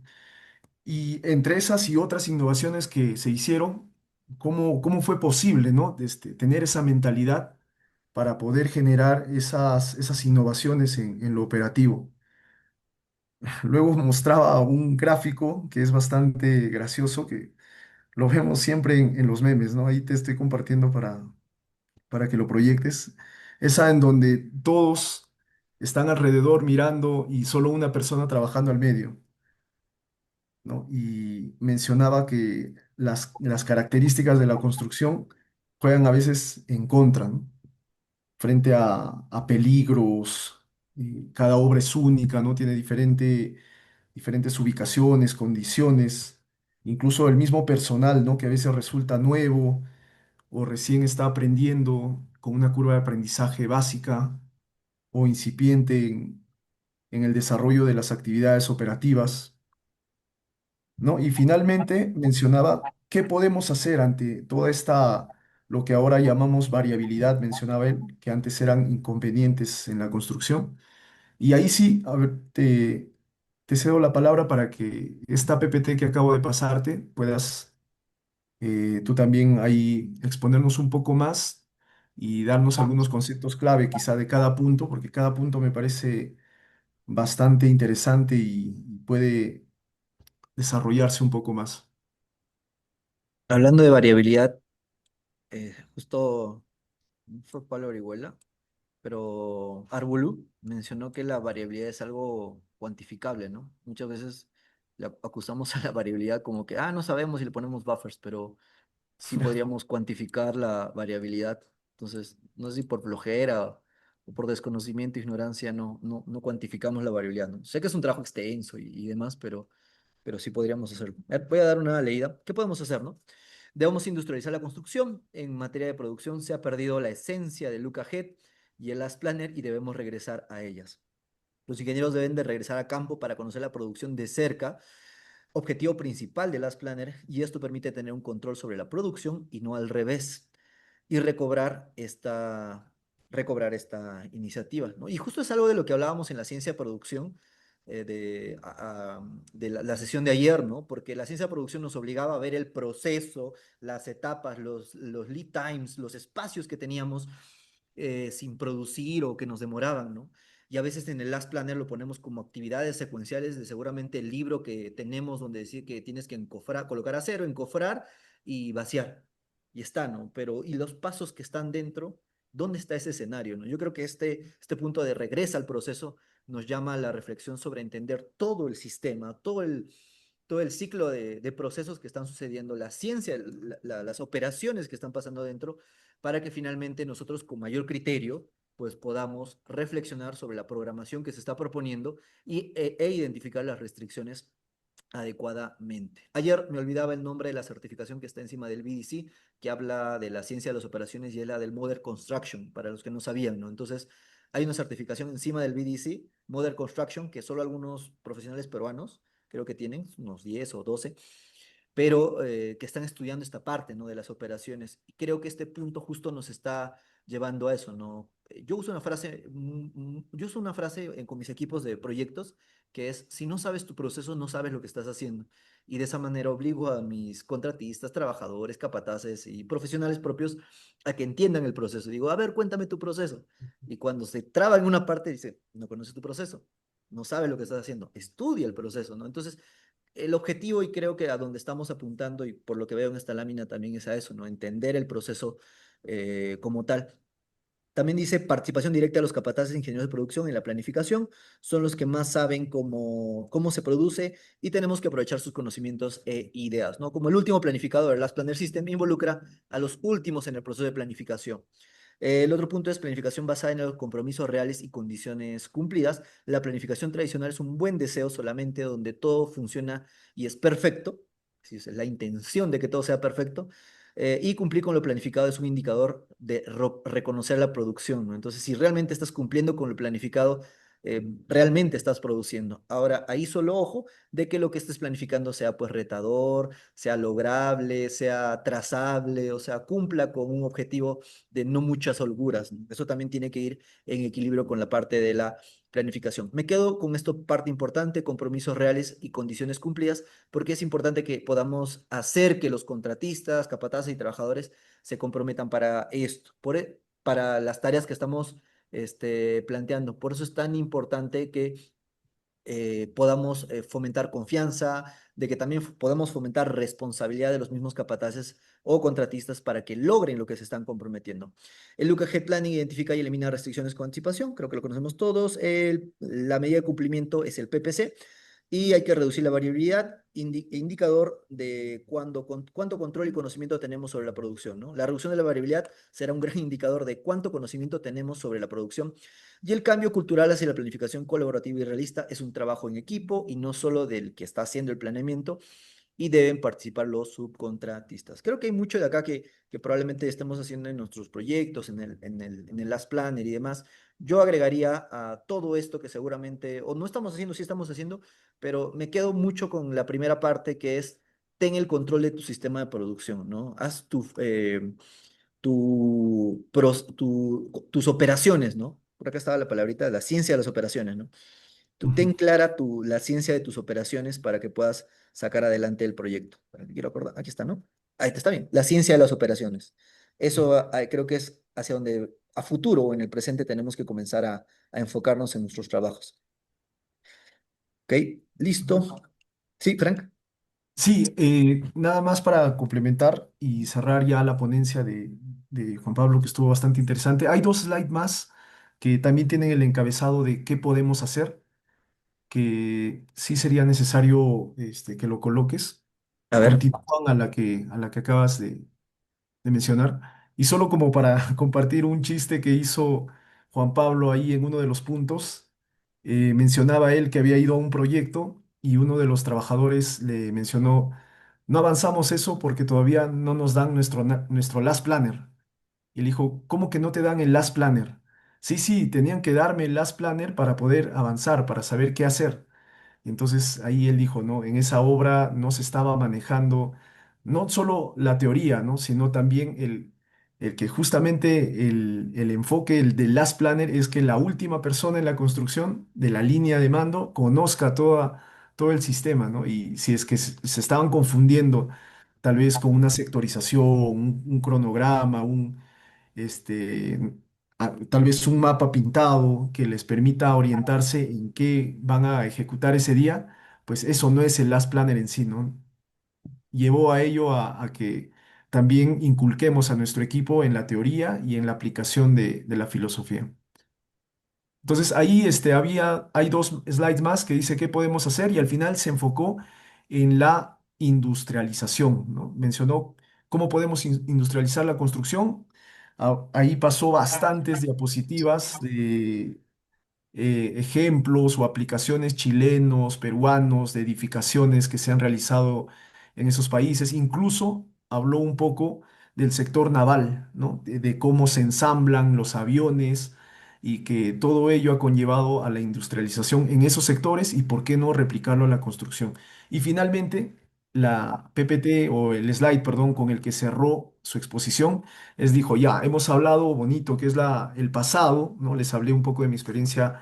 Y entre esas y otras innovaciones que se hicieron, ¿cómo fue posible, ¿no? Tener esa mentalidad para poder generar esas innovaciones en lo operativo? Luego mostraba un gráfico que es bastante gracioso, que lo vemos siempre en los memes, ¿no? Ahí te estoy compartiendo para que lo proyectes. Esa en donde todos están alrededor mirando y solo una persona trabajando al medio. ¿no? Y mencionaba que las características de la construcción juegan a veces en contra, ¿no? Frente a peligros. Cada obra es única, ¿no? Tiene diferentes ubicaciones, condiciones, incluso el mismo personal, ¿no? Que a veces resulta nuevo o recién está aprendiendo con una curva de aprendizaje básica o incipiente en el desarrollo de las actividades operativas, ¿no? Y finalmente mencionaba qué podemos hacer ante toda esta, lo que ahora llamamos variabilidad, mencionaba él, que antes eran inconvenientes en la construcción. Y ahí sí, a ver, te cedo la palabra para que esta PPT que acabo de pasarte puedas tú también ahí exponernos un poco más y darnos algunos conceptos clave quizá de cada punto, porque cada punto me parece bastante interesante y puede desarrollarse un poco más. Hablando de variabilidad, justo no fue Pablo Orihuela, pero Arbulú mencionó que la variabilidad es algo cuantificable, ¿no? Muchas veces acusamos a la variabilidad como que, no sabemos si le ponemos buffers, pero sí podríamos cuantificar la variabilidad. Entonces, no sé si por flojera o por desconocimiento, ignorancia, no cuantificamos la variabilidad, ¿no? Sé que es un trabajo extenso y demás, pero sí podríamos hacerlo. Voy a dar una leída. ¿Qué podemos hacer, no? Debemos industrializar la construcción. En materia de producción se ha perdido la esencia del Look Ahead y el Last Planner y debemos regresar a ellas. Los ingenieros deben de regresar a campo para conocer la producción de cerca, objetivo principal de Last Planner, y esto permite tener un control sobre la producción y no al revés, y recobrar esta iniciativa, ¿no? Y justo es algo de lo que hablábamos en la ciencia de producción, de la sesión de ayer, ¿no? Porque la ciencia de producción nos obligaba a ver el proceso, las etapas, los lead times, los espacios que teníamos sin producir o que nos demoraban, ¿no? Y a veces en el Last Planner lo ponemos como actividades secuenciales de seguramente el libro que tenemos donde decir que tienes que encofrar, colocar acero, encofrar y vaciar. Y está, ¿no? Pero, ¿y los pasos que están dentro? ¿Dónde está ese escenario, no? Yo creo que este punto de regresa al proceso nos llama a la reflexión sobre entender todo el sistema, todo el ciclo de procesos que están sucediendo, la ciencia, las operaciones que están pasando dentro, para que finalmente nosotros con mayor criterio pues podamos reflexionar sobre la programación que se está proponiendo e identificar las restricciones adecuadamente. Ayer me olvidaba el nombre de la certificación que está encima del BDC, que habla de la ciencia de las operaciones y es la del Modern Construction, para los que no sabían, ¿no? Entonces, hay una certificación encima del BDC, Modern Construction, que solo algunos profesionales peruanos creo que tienen, unos 10 o 12, pero que están estudiando esta parte, ¿no? De las operaciones. Y creo que este punto justo nos está llevando a eso, ¿no? Yo uso una frase con mis equipos de proyectos que es, si no sabes tu proceso, no sabes lo que estás haciendo. Y de esa manera obligo a mis contratistas, trabajadores, capataces y profesionales propios a que entiendan el proceso. Digo, a ver, cuéntame tu proceso. Y cuando se traba en una parte, dice, no conoces tu proceso, no sabes lo que estás haciendo, estudia el proceso, ¿no? Entonces, el objetivo, y creo que a donde estamos apuntando, y por lo que veo en esta lámina también es a eso, ¿no? Entender el proceso como tal. También dice participación directa de los capataces e ingenieros de producción en la planificación. Son los que más saben cómo se produce y tenemos que aprovechar sus conocimientos e ideas, ¿no? Como el último planificador, el Last Planner System involucra a los últimos en el proceso de planificación. El otro punto es planificación basada en los compromisos reales y condiciones cumplidas. La planificación tradicional es un buen deseo solamente donde todo funciona y es perfecto. Si es la intención de que todo sea perfecto. Y cumplir con lo planificado es un indicador de reconocer la producción, ¿no? Entonces, si realmente estás cumpliendo con lo planificado, realmente estás produciendo. Ahora, ahí solo ojo de que lo que estés planificando sea pues retador, sea lograble, sea trazable, o sea, cumpla con un objetivo de no muchas holguras, ¿no? Eso también tiene que ir en equilibrio con la parte de la planificación. Me quedo con esto parte importante, compromisos reales y condiciones cumplidas, porque es importante que podamos hacer que los contratistas, capataces y trabajadores se comprometan para esto, para las tareas que estamos planteando. Por eso es tan importante que podamos fomentar confianza, de que también podamos fomentar responsabilidad de los mismos capataces o contratistas para que logren lo que se están comprometiendo. El Look Ahead Planning identifica y elimina restricciones con anticipación, creo que lo conocemos todos. La medida de cumplimiento es el PPC, Y hay que reducir la variabilidad, indicador de cuánto control y conocimiento tenemos sobre la producción, ¿no? La reducción de la variabilidad será un gran indicador de cuánto conocimiento tenemos sobre la producción. Y el cambio cultural hacia la planificación colaborativa y realista es un trabajo en equipo y no solo del que está haciendo el planeamiento, y deben participar los subcontratistas. Creo que hay mucho de acá que probablemente estemos haciendo en nuestros proyectos, en el Last Planner y demás. Yo agregaría a todo esto que seguramente, o no estamos haciendo, sí estamos haciendo, pero me quedo mucho con la primera parte que es ten el control de tu sistema de producción, ¿no? Haz tus operaciones, ¿no? Por acá estaba la palabrita, la ciencia de las operaciones, ¿no? Tú Ujú. ten clara la ciencia de tus operaciones para que puedas sacar adelante el proyecto. Para que quiero acordar, aquí está, ¿no? Ahí está bien, la ciencia de las operaciones. Eso creo que es hacia donde a futuro o en el presente tenemos que comenzar a enfocarnos en nuestros trabajos. ¿Ok? ¿Listo? Sí, Frank. Sí, nada más para complementar y cerrar ya la ponencia de Juan Pablo, que estuvo bastante interesante. Hay dos slides más que también tienen el encabezado de qué podemos hacer, que sí sería necesario que lo coloques. A ver. Continúan a la que acabas de mencionar. Y solo como para compartir un chiste que hizo Juan Pablo ahí en uno de los puntos, mencionaba él que había ido a un proyecto y uno de los trabajadores le mencionó, no avanzamos eso porque todavía no nos dan nuestro last planner. Y le dijo, ¿cómo que no te dan el last planner? Sí, sí, tenían que darme el last planner para poder avanzar, para saber qué hacer. Entonces ahí él dijo, ¿no? En esa obra no se estaba manejando no solo la teoría, ¿no? Sino también el que justamente el enfoque el del last planner es que la última persona en la construcción de la línea de mando conozca todo el sistema, ¿no? Y si es que se estaban confundiendo tal vez con una sectorización, un cronograma, este, tal vez un mapa pintado que les permita orientarse en qué van a ejecutar ese día, pues eso no es el Last Planner en sí, ¿no? Llevó a ello a que también inculquemos a nuestro equipo en la teoría y en la aplicación de la filosofía. Entonces ahí hay dos slides más que dice qué podemos hacer y al final se enfocó en la industrialización, ¿no? Mencionó cómo podemos industrializar la construcción. Ahí pasó bastantes diapositivas de ejemplos o aplicaciones chilenos, peruanos, de edificaciones que se han realizado en esos países. Incluso habló un poco del sector naval, ¿no? De cómo se ensamblan los aviones y que todo ello ha conllevado a la industrialización en esos sectores y por qué no replicarlo a la construcción. Y finalmente, la PPT o el slide, perdón, con el que cerró su exposición, es dijo, ya, hemos hablado bonito, que es el pasado, ¿no? Les hablé un poco de mi experiencia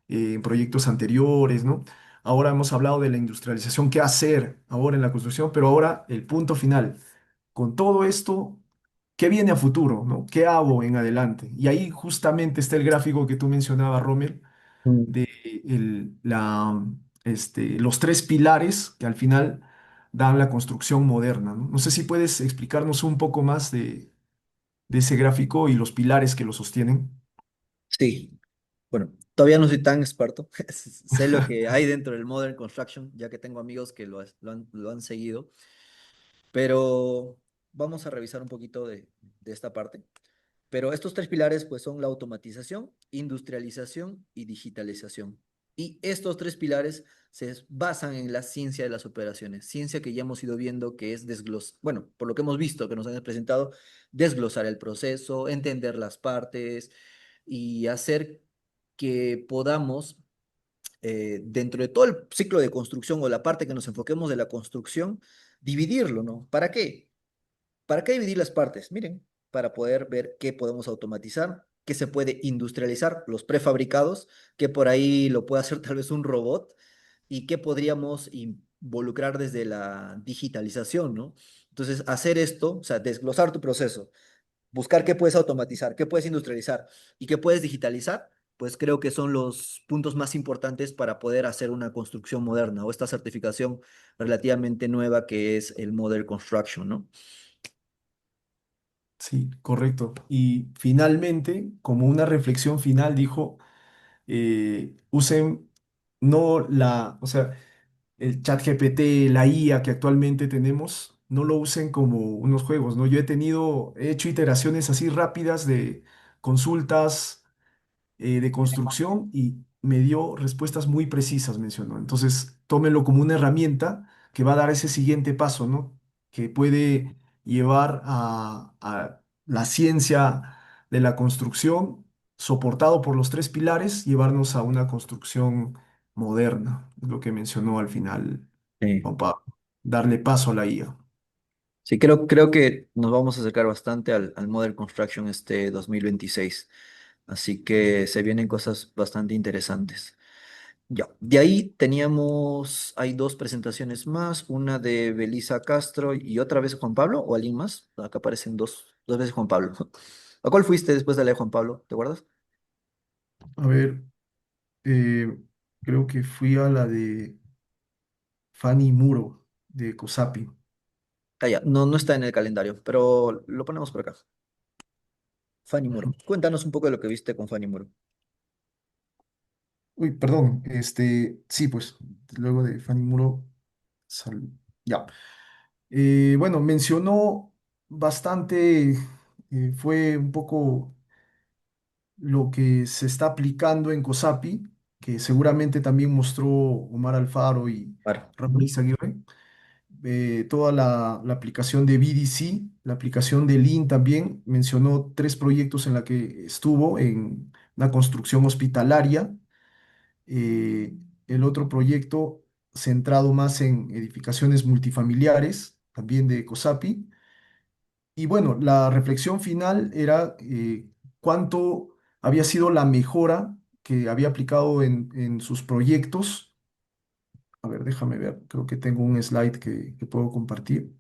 en proyectos anteriores, ¿no? Ahora hemos hablado de la industrialización, qué hacer ahora en la construcción, pero ahora el punto final. Con todo esto, ¿qué viene a futuro, ¿no? ¿Qué hago en adelante? Y ahí justamente está el gráfico que tú mencionabas, Rommel, Mm. de los tres pilares que al final dan la construcción moderna, ¿no? No sé si puedes explicarnos un poco más de ese gráfico y los pilares que lo sostienen. Sí. Bueno, todavía no soy tan experto. Sé lo que hay dentro del Modern Construction, ya que tengo amigos que lo han seguido, pero vamos a revisar un poquito de esta parte. Pero estos tres pilares pues son la automatización, industrialización y digitalización. Y estos tres pilares se basan en la ciencia de las operaciones, ciencia que ya hemos ido viendo que es bueno, por lo que hemos visto que nos han presentado, desglosar el proceso, entender las partes y hacer que podamos, dentro de todo el ciclo de construcción o la parte que nos enfoquemos de la construcción, dividirlo, ¿no? ¿Para qué? ¿Para qué dividir las partes? Miren, para poder ver qué podemos automatizar, qué se puede industrializar, los prefabricados, que por ahí lo puede hacer tal vez un robot, y qué podríamos involucrar desde la digitalización, ¿no? Entonces, hacer esto, o sea, desglosar tu proceso, buscar qué puedes automatizar, qué puedes industrializar y qué puedes digitalizar, pues creo que son los puntos más importantes para poder hacer una construcción moderna o esta certificación relativamente nueva que es el Modern Construction, ¿no? Sí, correcto. Y finalmente, como una reflexión final, dijo, usen no la, o sea, el chat GPT, la IA que actualmente tenemos, no lo usen como unos juegos, ¿no? Yo he hecho iteraciones así rápidas de consultas de construcción y me dio respuestas muy precisas, mencionó. Entonces, tómenlo como una herramienta que va a dar ese siguiente paso, ¿no? Que puede llevar a la ciencia de la construcción, soportado por los tres pilares, llevarnos a una construcción moderna, es lo que mencionó al final Sí. Juan Pablo, darle paso a la IA. Sí, creo que nos vamos a acercar bastante al Modern Construction este 2026. Así que se vienen cosas bastante interesantes. Ya, de ahí hay dos presentaciones más, una de Belisa Castro y otra vez Juan Pablo, o alguien más. Acá aparecen dos veces Juan Pablo. ¿A cuál fuiste después de la de Juan Pablo? ¿Te acuerdas? A ver, eh, creo que fui a la de Fanny Muro, de COSAPI. Ah, ya, no, no está en el calendario, pero lo ponemos por acá. Fanny Muro. Cuéntanos un poco de lo que viste con Fanny Muro. Uy, perdón, sí, pues, luego de Fanny Muro, ya. Bueno, mencionó bastante, fue un poco lo que se está aplicando en COSAPI, que seguramente también mostró Omar Alfaro y Claro. Ramón Ujú. Izaguirre. Toda la aplicación de BDC, la aplicación de Lean también, mencionó tres proyectos en la que estuvo en una construcción hospitalaria. eh, el otro proyecto centrado más en edificaciones multifamiliares, también de COSAPI. Y bueno, la reflexión final era cuánto había sido la mejora que había aplicado en sus proyectos. A ver, déjame ver, creo que tengo un slide que puedo compartir.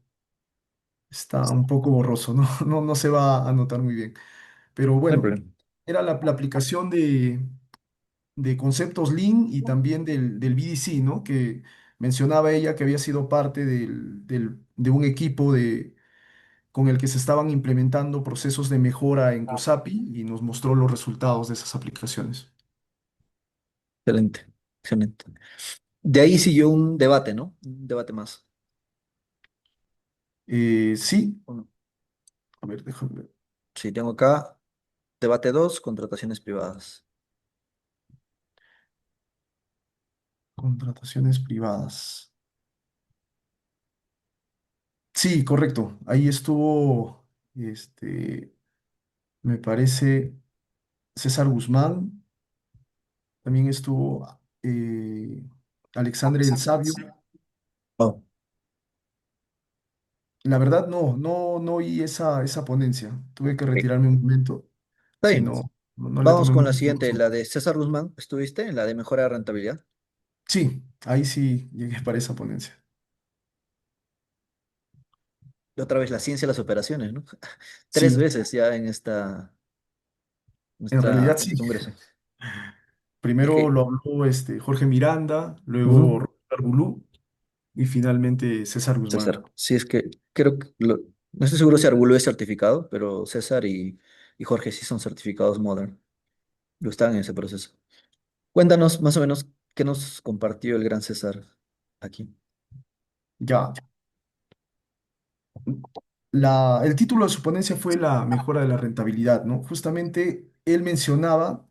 Está un poco borroso, ¿no? No se va a notar muy bien. Pero No hay bueno, problema. era la aplicación de conceptos Lean y también del BDC, ¿no? Que mencionaba ella que había sido parte de un equipo con el que se estaban implementando procesos de mejora en COSAPI y nos mostró los resultados de esas aplicaciones. Excelente, excelente. De ahí siguió un debate, ¿no? Un debate más. Sí, ¿O no? a ver, déjame ver. Sí, tengo acá debate 2, contrataciones privadas. Contrataciones privadas. Sí, correcto. Ahí estuvo, me parece, César Guzmán. También estuvo Alexandre el Sabio. Oh, La verdad, no oí esa ponencia. Tuve que ok. retirarme un momento, Está si bien. no le Vamos tomé con la mucha siguiente, atención. la de César Guzmán. ¿Estuviste en la de mejora de rentabilidad? Sí, ahí sí llegué para esa ponencia. Y otra vez la ciencia de las operaciones, ¿no? Tres Sí, veces ya en realidad en sí. este congreso. Es Primero que, lo habló Jorge Miranda, luego ujú, Roberto Arbulú y finalmente César César, Guzmán. sí es que creo que no estoy seguro si Argulo es certificado, pero César y Jorge sí son certificados Modern. Lo están en ese proceso. Cuéntanos más o menos qué nos compartió el gran César aquí. Ya, el título de su ponencia fue la mejora de la rentabilidad, ¿no? Justamente él mencionaba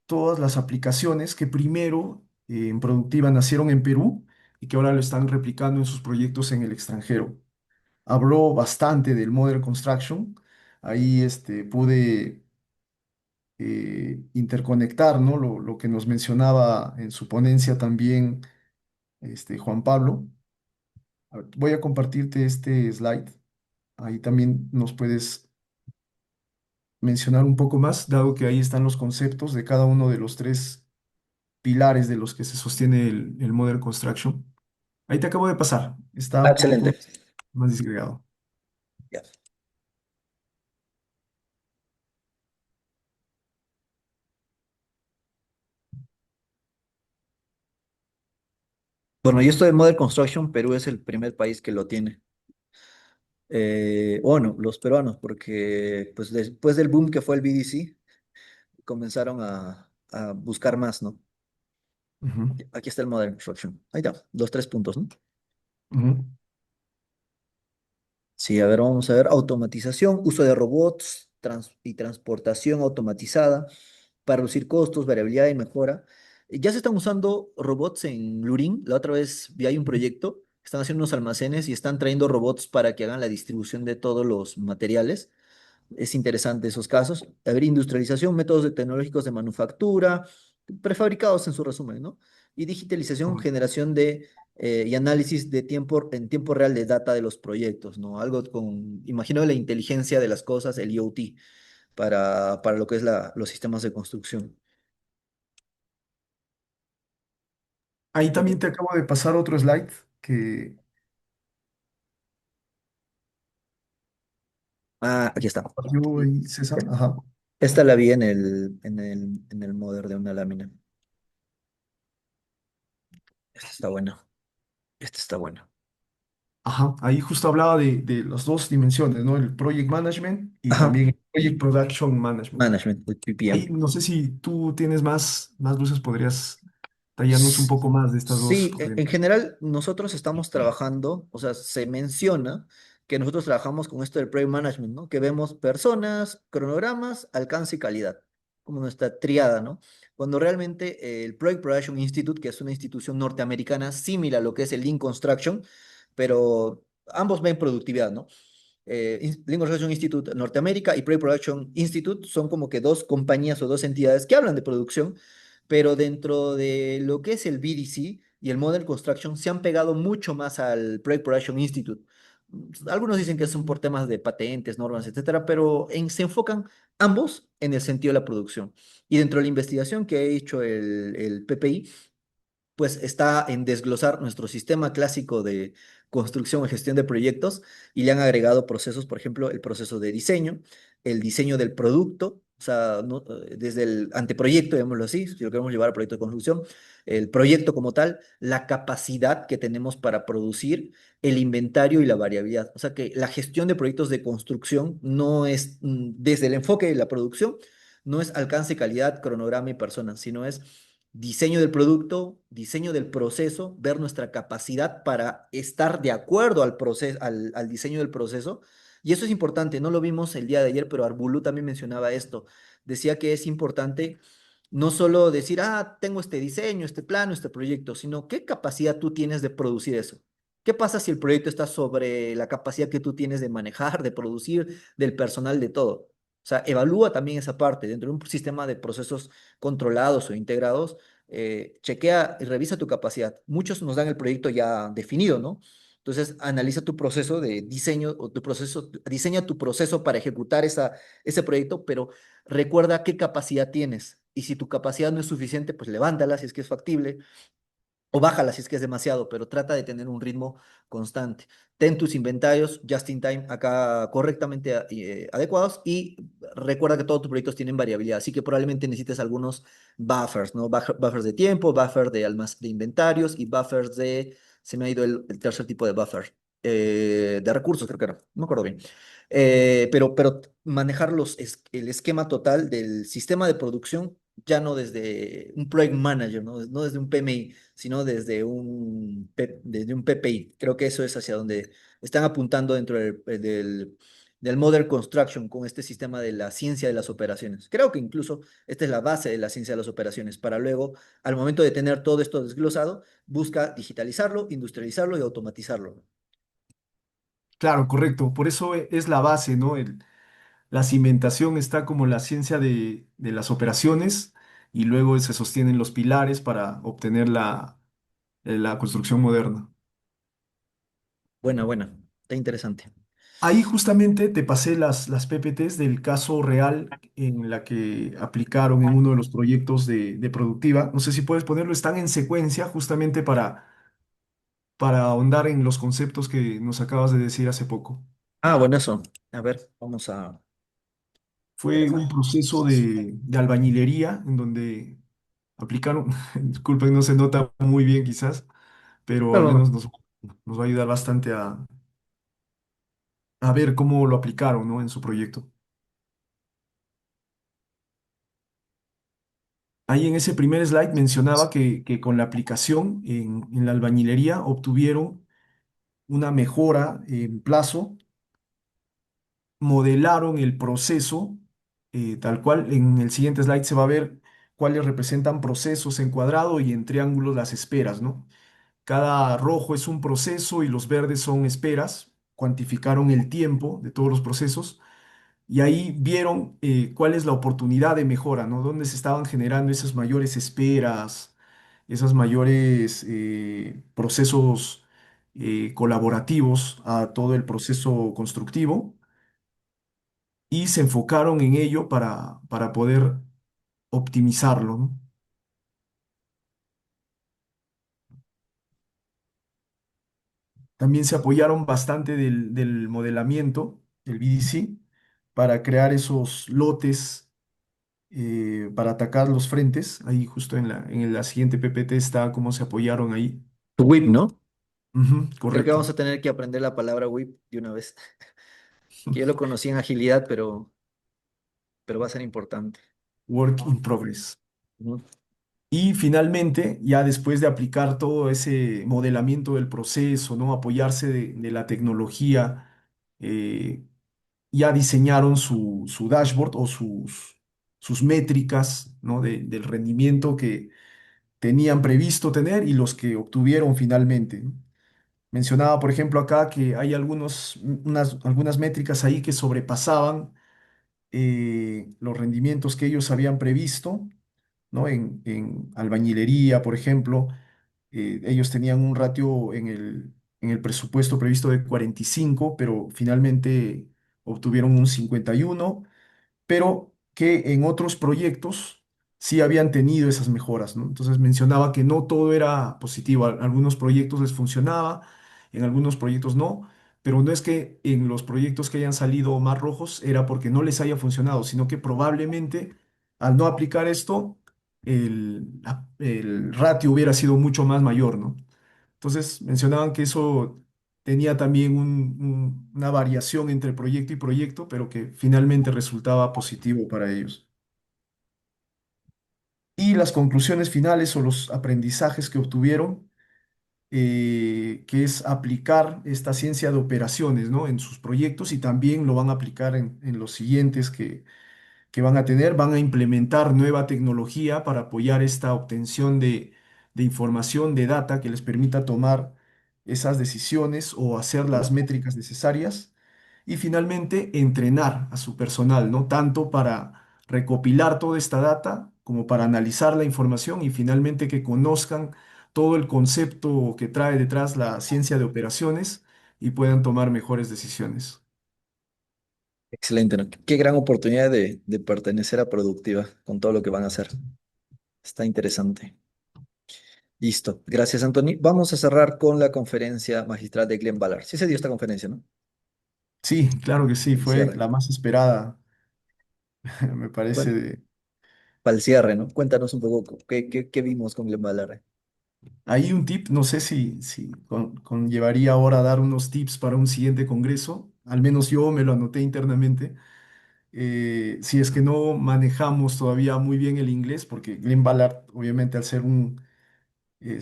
todas las aplicaciones que primero en Productiva nacieron en Perú y que ahora lo están replicando en sus proyectos en el extranjero. Habló bastante del Modern Construction. Ahí pude interconectar, ¿no? Lo que nos mencionaba en su ponencia también Juan Pablo. A ver, voy a compartirte este slide. Ahí también nos puedes mencionar un poco más, dado que ahí están los conceptos de cada uno de los tres pilares de los que se sostiene el Modern Construction. Ahí te acabo de pasar. Está Ah, un poco excelente. más disgregado. Ya. Bueno, yo estoy en Modern Construction, Perú es el primer país que lo tiene. Bueno, los peruanos, porque pues después del boom que fue el BDC, comenzaron a buscar más, ¿no? Ujú, Aquí está el Modern Construction. Ahí está, los 3 puntos, ¿no? ujú. Sí, a ver, vamos a ver. Automatización, uso de robots y transportación automatizada para reducir costos, variabilidad y mejora. Ya se están usando robots en Lurín. La otra vez vi hay un proyecto. Están haciendo unos almacenes y están trayendo robots para que hagan la distribución de todos los materiales. Es interesante esos casos. A ver, industrialización, métodos tecnológicos de manufactura, prefabricados en su resumen, ¿no? Y digitalización, Correcto. generación de y análisis de tiempo, en tiempo real de data de los proyectos, ¿no? Algo con, imagino, la inteligencia de las cosas, el IoT, para lo que es los sistemas de construcción. Ahí Bueno, también te acabo de pasar otro slide que aquí está. compartió ahí César. Ajá. Esta la vi en el modder de una lámina. Esta está buena. Esta está buena. Ajá, ahí justo hablaba de las dos dimensiones, ¿no? El Project Management y Ajá. también el Project Production Management. Management, el Ahí PPM. no sé si tú tienes más luces, podrías tallarnos un poco más de estas dos Sí, en corrientes. general nosotros estamos trabajando, o sea, se menciona que nosotros trabajamos con esto del project management, ¿no? Que vemos personas, cronogramas, alcance y calidad, como nuestra triada, ¿no? Cuando realmente el Project Production Institute, que es una institución norteamericana similar a lo que es el Lean Construction, pero ambos ven productividad, ¿no? Lean Construction Institute Norteamérica y Project Production Institute son como que dos compañías o dos entidades que hablan de producción, pero dentro de lo que es el BDC y el Model Construction se han pegado mucho más al Project Production Institute. Algunos dicen que son por temas de patentes, normas, etcétera, pero se enfocan ambos en el sentido de la producción. Y dentro de la investigación que ha hecho el PPI, pues está en desglosar nuestro sistema clásico de construcción y gestión de proyectos y le han agregado procesos, por ejemplo, el proceso de diseño, el diseño del producto, o sea, desde el anteproyecto, digámoslo así, si lo queremos llevar al proyecto de construcción, el proyecto como tal, la capacidad que tenemos para producir, el inventario y la variabilidad. O sea que la gestión de proyectos de construcción no es, desde el enfoque de la producción, no es alcance, calidad, cronograma y personas, sino es diseño del producto, diseño del proceso, ver nuestra capacidad para estar de acuerdo al proceso, al diseño del proceso. Y eso es importante, no lo vimos el día de ayer, pero Arbulú también mencionaba esto. Decía que es importante no solo decir, tengo este diseño, este plano, este proyecto, sino qué capacidad tú tienes de producir eso. ¿Qué pasa si el proyecto está sobre la capacidad que tú tienes de manejar, de producir, del personal, de todo? O sea, evalúa también esa parte dentro de un sistema de procesos controlados o integrados. Chequea y revisa tu capacidad. Muchos nos dan el proyecto ya definido, ¿no? Entonces, analiza tu proceso de diseño o tu proceso, diseña tu proceso para ejecutar ese proyecto, pero recuerda qué capacidad tienes. Y si tu capacidad no es suficiente, pues levántala si es que es factible o bájala si es que es demasiado, pero trata de tener un ritmo constante. Ten tus inventarios just in time acá correctamente adecuados y recuerda que todos tus proyectos tienen variabilidad, así que probablemente necesites algunos buffers, ¿no? Buffers de tiempo, buffers de inventarios y buffers se me ha ido el tercer tipo de buffer, de recursos, creo que era, no me acuerdo bien. Pero manejar el esquema total del sistema de producción ya no desde un project manager, ¿no? No desde un PMI, sino desde un PPI. Creo que eso es hacia donde están apuntando dentro del Model Construction con este sistema de la ciencia de las operaciones. Creo que incluso esta es la base de la ciencia de las operaciones, para luego, al momento de tener todo esto desglosado, busca digitalizarlo, industrializarlo y automatizarlo. Claro, correcto. Por eso es la base, ¿no? La cimentación está como la ciencia de las operaciones y luego se sostienen los pilares para obtener la construcción moderna. Buena, buena. Está interesante. Ahí justamente te pasé las PPTs del caso real en la que aplicaron en uno de los proyectos de productiva. No sé si puedes ponerlo, están en secuencia justamente para ahondar en los conceptos que nos acabas de decir hace poco. Bueno, eso. A ver, vamos a ver Fue un acá. proceso de albañilería en donde aplicaron, disculpen, no se nota muy bien quizás, pero No, al no, menos no. nos va a ayudar bastante a ver cómo lo aplicaron, ¿no? En su proyecto. ahí en ese primer slide mencionaba que con la aplicación en la albañilería obtuvieron una mejora en plazo, modelaron el proceso tal cual. En el siguiente slide se va a ver cuáles representan procesos en cuadrado y en triángulo las esperas, ¿no? Cada rojo es un proceso y los verdes son esperas. Cuantificaron el tiempo de todos los procesos y ahí vieron cuál es la oportunidad de mejora, ¿no? Dónde se estaban generando esas mayores esperas, esas mayores procesos colaborativos a todo el proceso constructivo y se enfocaron en ello para poder optimizarlo, ¿no? También se apoyaron bastante del modelamiento, del BDC, para crear esos lotes para atacar los frentes. Ahí justo en la siguiente PPT está cómo se apoyaron ahí. WIP, ¿no? Ujú, Creo que vamos correcto. a tener que aprender la palabra WIP de una vez. Que yo lo conocí en agilidad, pero va a ser importante. Work in progress. Ujú. Y finalmente, ya después de aplicar todo ese modelamiento del proceso, ¿no? Apoyarse de la tecnología, eh, ya diseñaron su dashboard o sus métricas, ¿no? Del rendimiento que tenían previsto tener y los que obtuvieron finalmente, ¿no? Mencionaba, por ejemplo, acá que hay algunas métricas ahí que sobrepasaban los rendimientos que ellos habían previsto, ¿no? En albañilería, por ejemplo, ellos tenían un ratio en el presupuesto previsto de 45, pero finalmente obtuvieron un 51, pero que en otros proyectos sí habían tenido esas mejoras, ¿no? Entonces mencionaba que no todo era positivo, algunos proyectos les funcionaba, en algunos proyectos no, pero no es que en los proyectos que hayan salido más rojos era porque no les haya funcionado, sino que probablemente al no aplicar esto, el ratio hubiera sido mucho más mayor, ¿no? Entonces mencionaban que eso tenía también una variación entre proyecto y proyecto, pero que finalmente resultaba positivo para ellos. Y las conclusiones finales o los aprendizajes que obtuvieron, que es aplicar esta ciencia de operaciones, ¿no? En sus proyectos y también lo van a aplicar en los siguientes que van a tener, van a implementar nueva tecnología para apoyar esta obtención de información, de data que les permita tomar esas decisiones o hacer las métricas necesarias. Y finalmente, entrenar a su personal, ¿no? Tanto para recopilar toda esta data como para analizar la información y finalmente que conozcan todo el concepto que trae detrás la ciencia de operaciones y puedan tomar mejores decisiones. Excelente, ¿no? Qué gran oportunidad de pertenecer a Productiva con todo lo que van a hacer. Está interesante. Listo. Gracias, Anthony. Vamos a cerrar con la conferencia magistral de Glenn Ballard. Sí se dio esta conferencia, ¿no? Sí, claro que sí, El fue cierre. la más esperada, me parece. Bueno, para el cierre, ¿no? Cuéntanos un poco qué vimos con Glenn Ballard. Hay un tip, no sé si conllevaría ahora dar unos tips para un siguiente congreso, al menos yo me lo anoté internamente. Si es que no manejamos todavía muy bien el inglés, porque Glenn Ballard, obviamente, al ser un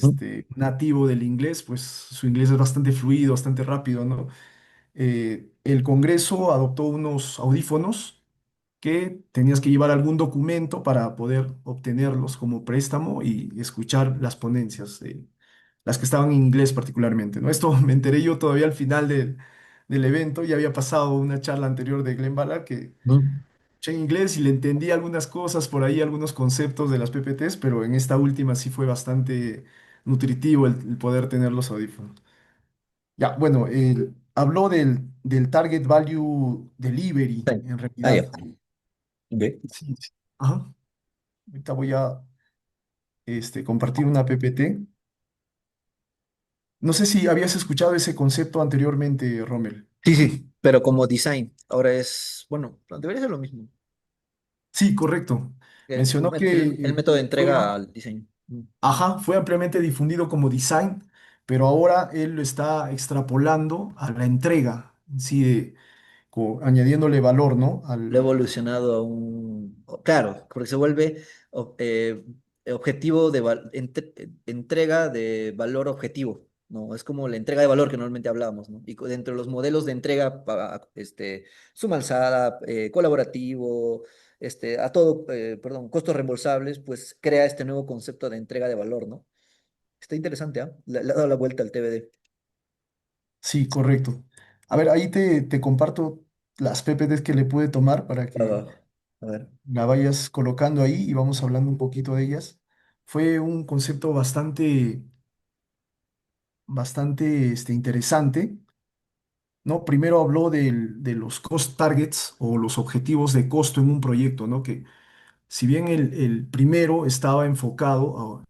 ¿Mm? nativo del inglés, pues su inglés es bastante fluido, bastante rápido, ¿no? El Congreso adoptó unos audífonos que tenías que llevar algún documento para poder obtenerlos como préstamo y escuchar las ponencias, las que estaban en inglés particularmente, ¿no? Esto me enteré yo todavía al final del evento, ya había pasado una charla anterior de Glenn Ballard que ¿Mm? escuché en inglés y le entendí algunas cosas por ahí, algunos conceptos de las PPTs, pero en esta última sí fue bastante nutritivo el poder tener los audífonos. Ya, bueno, habló del Target Value Delivery, Sí. en Ah, ya. realidad. Ok. Sí, sí. Ajá. Ahorita voy a compartir una PPT. No sé si habías escuchado ese concepto anteriormente, Rommel. Sí, sí, pero como design. Ahora es, bueno, debería ser lo mismo. Sí, correcto. El, Mencionó met- que el- el método de fue, entrega al diseño. Mm. ajá, fue ampliamente difundido como design, pero ahora él lo está extrapolando a la entrega, en sí, añadiéndole valor, ¿no? Lo he evolucionado a un... Claro, porque se vuelve o- eh, objetivo de entrega de valor objetivo, ¿no? Es como la entrega de valor que normalmente hablamos, ¿no? Y dentro de los modelos de entrega, suma alzada, colaborativo, a todo, perdón, costos reembolsables, pues crea este nuevo concepto de entrega de valor, ¿no? Está interesante, ¿ah? Le ha dado la vuelta al TBD. Sí, correcto. A ver, ahí te comparto las PPTs que le pude tomar para que Ah, a ver. la vayas colocando ahí y vamos hablando un poquito de ellas. Fue un concepto bastante interesante, ¿no? Primero habló de los cost targets o los objetivos de costo en un proyecto, ¿no? Que si bien el primero estaba enfocado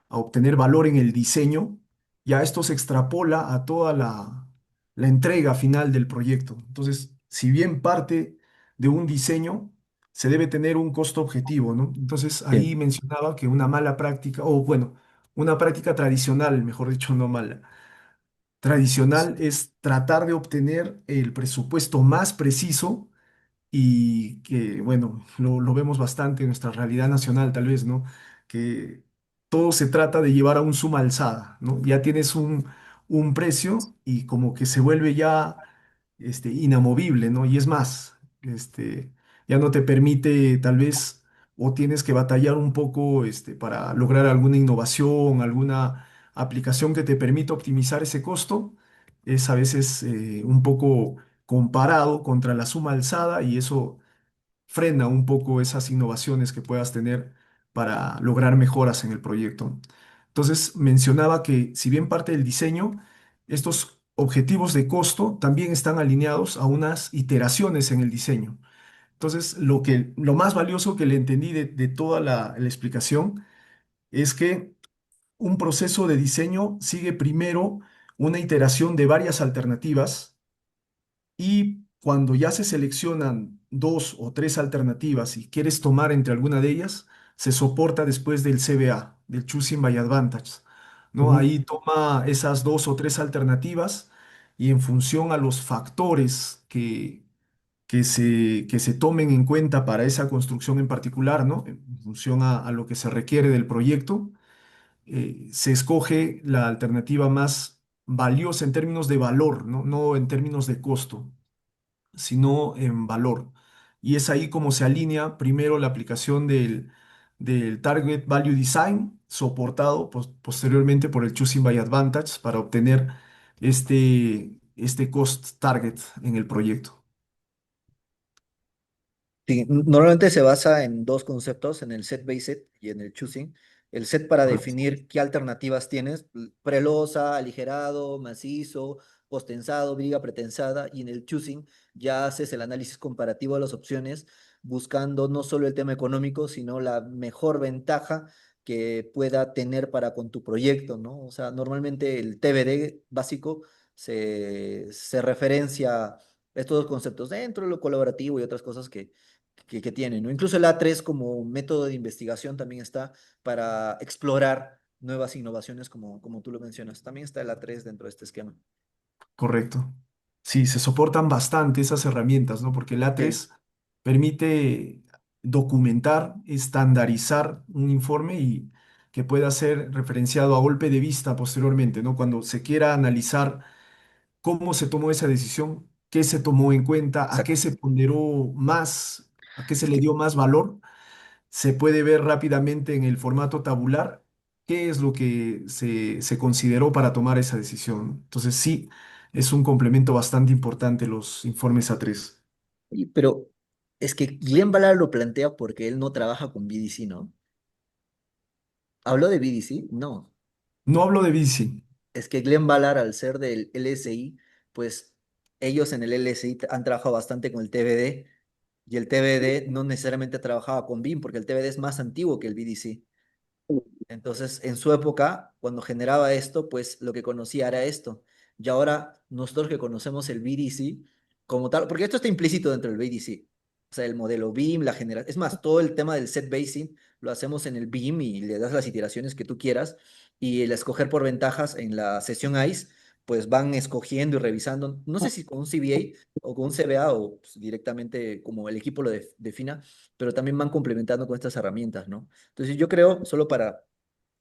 a obtener valor en el diseño, ya esto se extrapola a toda la entrega final del proyecto. Entonces, si bien parte de un diseño, se debe tener un costo objetivo, ¿no? Entonces, ahí Sí. mencionaba que una mala práctica, o bueno, una práctica tradicional, mejor dicho, no mala, tradicional es tratar de obtener el presupuesto más preciso y que, bueno, lo vemos bastante en nuestra realidad nacional, tal vez, ¿no? Que todo se trata de llevar a un suma alzada, ¿no? Ya tienes un precio y como que se vuelve ya inamovible, ¿no? Y es más, ya no te permite, tal vez, o tienes que batallar un poco, para lograr alguna innovación, alguna aplicación que te permita optimizar ese costo. Es a veces un poco comparado contra la suma alzada y eso frena un poco esas innovaciones que puedas tener para lograr mejoras en el proyecto. Entonces, mencionaba que si bien parte del diseño, estos objetivos de costo también están alineados a unas iteraciones en el diseño. Entonces, lo más valioso que le entendí de toda la explicación es que un proceso de diseño sigue primero una iteración de varias alternativas y cuando ya se seleccionan dos o tres alternativas y quieres tomar entre alguna de ellas, se soporta después del CBA, del Choosing by Advantage, ¿no? Ujú. Ahí toma esas dos o tres alternativas y en función a los factores que se tomen en cuenta para esa construcción en particular, ¿no? En función a lo que se requiere del proyecto, se escoge la alternativa más valiosa en términos de valor, ¿no? No en términos de costo, sino en valor. Y es ahí como se alinea primero la aplicación del Target Value Design, soportado posteriormente por el Choosing by Advantage para obtener este cost target en el proyecto. Sí, normalmente se basa en dos conceptos, en el set based y en el choosing. El set para Correcto. definir qué alternativas tienes, prelosa, aligerado, macizo, postensado, viga pretensada, y en el choosing ya haces el análisis comparativo de las opciones, buscando no solo el tema económico, sino la mejor ventaja que pueda tener para con tu proyecto, ¿no? O sea, normalmente el TBD básico se referencia estos dos conceptos dentro de lo colaborativo y otras cosas que tiene, ¿no? Incluso el A3 como método de investigación también está para explorar nuevas innovaciones, como tú lo mencionas. También está el A3 dentro de este esquema. Correcto. Sí, se soportan bastante esas herramientas, ¿no? Porque el Sí, A3 permite documentar, estandarizar un informe y que pueda ser referenciado a golpe de vista posteriormente, ¿no? Cuando se quiera analizar cómo se tomó esa decisión, qué se tomó en cuenta, a qué exacto. se ponderó más, a qué se Es le que, dio más valor, se puede ver rápidamente en el formato tabular qué es lo que se consideró para tomar esa decisión. Entonces, sí, es un complemento bastante importante los informes A3. oye, pero es que Glenn Ballard lo plantea porque él no trabaja con BDC, ¿no? ¿Habló de BDC? No. No hablo de bici, Es que Glenn Ballard, al ser del LSI, pues ellos en el LSI han trabajado bastante con el TBD y el TBD no necesariamente trabajaba con BIM porque el TBD es más antiguo que el BDC. Entonces, en su época, cuando generaba esto, pues lo que conocía era esto. Y ahora, nosotros que conocemos el BDC como tal, porque esto está implícito dentro del BDC, o sea, el modelo BIM, la generación, es más, todo el tema del set basing lo hacemos en el BIM y le das las iteraciones que tú quieras y el escoger por ventajas en la sesión ICE, pues van escogiendo y revisando, no sé si con un CBA o con un CBA o pues, directamente como el equipo lo defina, pero también van complementando con estas herramientas, ¿no? Entonces yo creo, solo para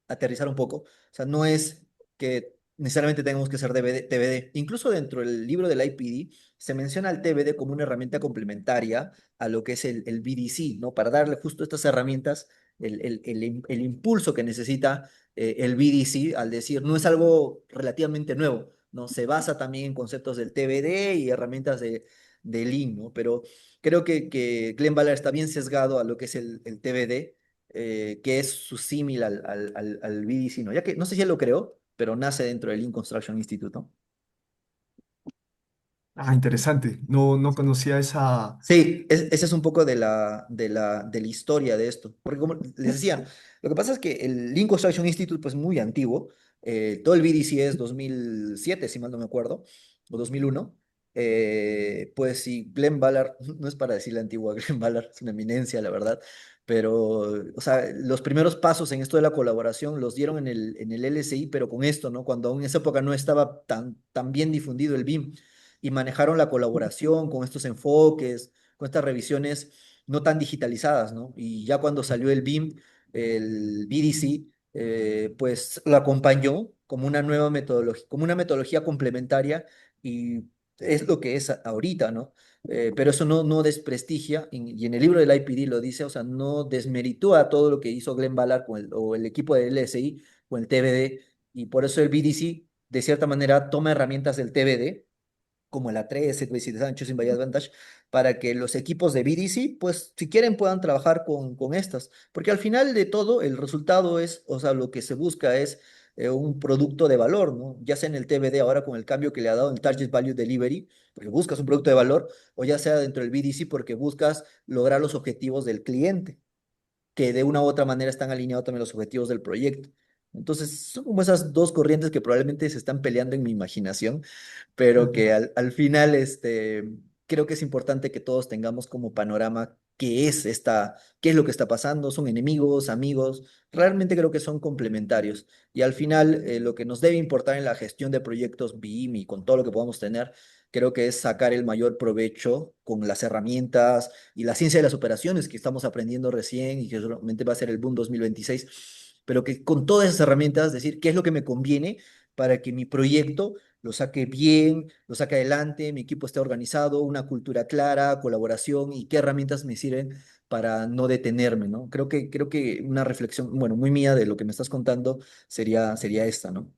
aterrizar un poco. O sea, no es que necesariamente tengamos que ser DVD, TBD. Incluso dentro del libro del IPD se menciona el TBD como una herramienta complementaria a lo que es el BDC, ¿no? Para darle justo estas herramientas, el impulso que necesita el BDC, al decir, no es algo relativamente nuevo, ¿no? Se basa también en conceptos del TBD y herramientas de Lean, ¿no? Pero creo que Glenn Ballard está bien sesgado a lo que es el TBD, que es su símil al BDC, ¿no? Ya que no sé si él lo creó, pero nace dentro del Lean Construction Institute, ¿no? Ah, interesante. No, no conocía esa. Sí, ese es un poco de la historia de esto. Porque como les decía, lo que pasa es que el Lean Construction Institute, pues muy antiguo, todo el BDC es 2007 si mal no me acuerdo, o 2001. Pues sí, Glenn Ballard, no es para decirle antiguo a Glenn Ballard, es una eminencia, la verdad, pero, o sea, los primeros pasos en esto de la colaboración los dieron en el LSI, pero con esto, ¿no? Cuando aún en esa época no estaba tan bien difundido el BIM y manejaron la colaboración con estos enfoques, con estas revisiones no tan digitalizadas, ¿no? Y ya cuando salió el BIM, el BDC, pues lo acompañó como una nueva metodología, como una metodología complementaria y es lo que es ahorita, ¿no? Pero eso no desprestigia, y en el libro del IPD lo dice, o sea, no desmeritúa todo lo que hizo Glenn Ballard o el equipo de LSI con el TBD, y por eso el BDC, de cierta manera, toma herramientas del TBD como la 13, Design Choosing by Advantage, para que los equipos de BDC, pues si quieren, puedan trabajar con estas. Porque al final de todo, el resultado es, o sea, lo que se busca es un producto de valor, ¿no? Ya sea en el TBD ahora con el cambio que le ha dado el Target Value Delivery, porque buscas un producto de valor, o ya sea dentro del BDC porque buscas lograr los objetivos del cliente, que de una u otra manera están alineados también los objetivos del proyecto. Entonces, son como esas dos corrientes que probablemente se están peleando en mi imaginación, pero que al final creo que es importante que todos tengamos como panorama qué es lo que está pasando, son enemigos, amigos, realmente creo que son complementarios. Y al final, lo que nos debe importar en la gestión de proyectos BIM y con todo lo que podamos tener, creo que es sacar el mayor provecho con las herramientas y la ciencia de las operaciones que estamos aprendiendo recién y que solamente va a ser el boom 2026, pero que con todas esas herramientas decir qué es lo que me conviene para que mi proyecto lo saque bien, lo saque adelante, mi equipo esté organizado, una cultura clara, colaboración y qué herramientas me sirven para no detenerme, ¿no? Creo que una reflexión, bueno, muy mía de lo que me estás contando sería esta, ¿no?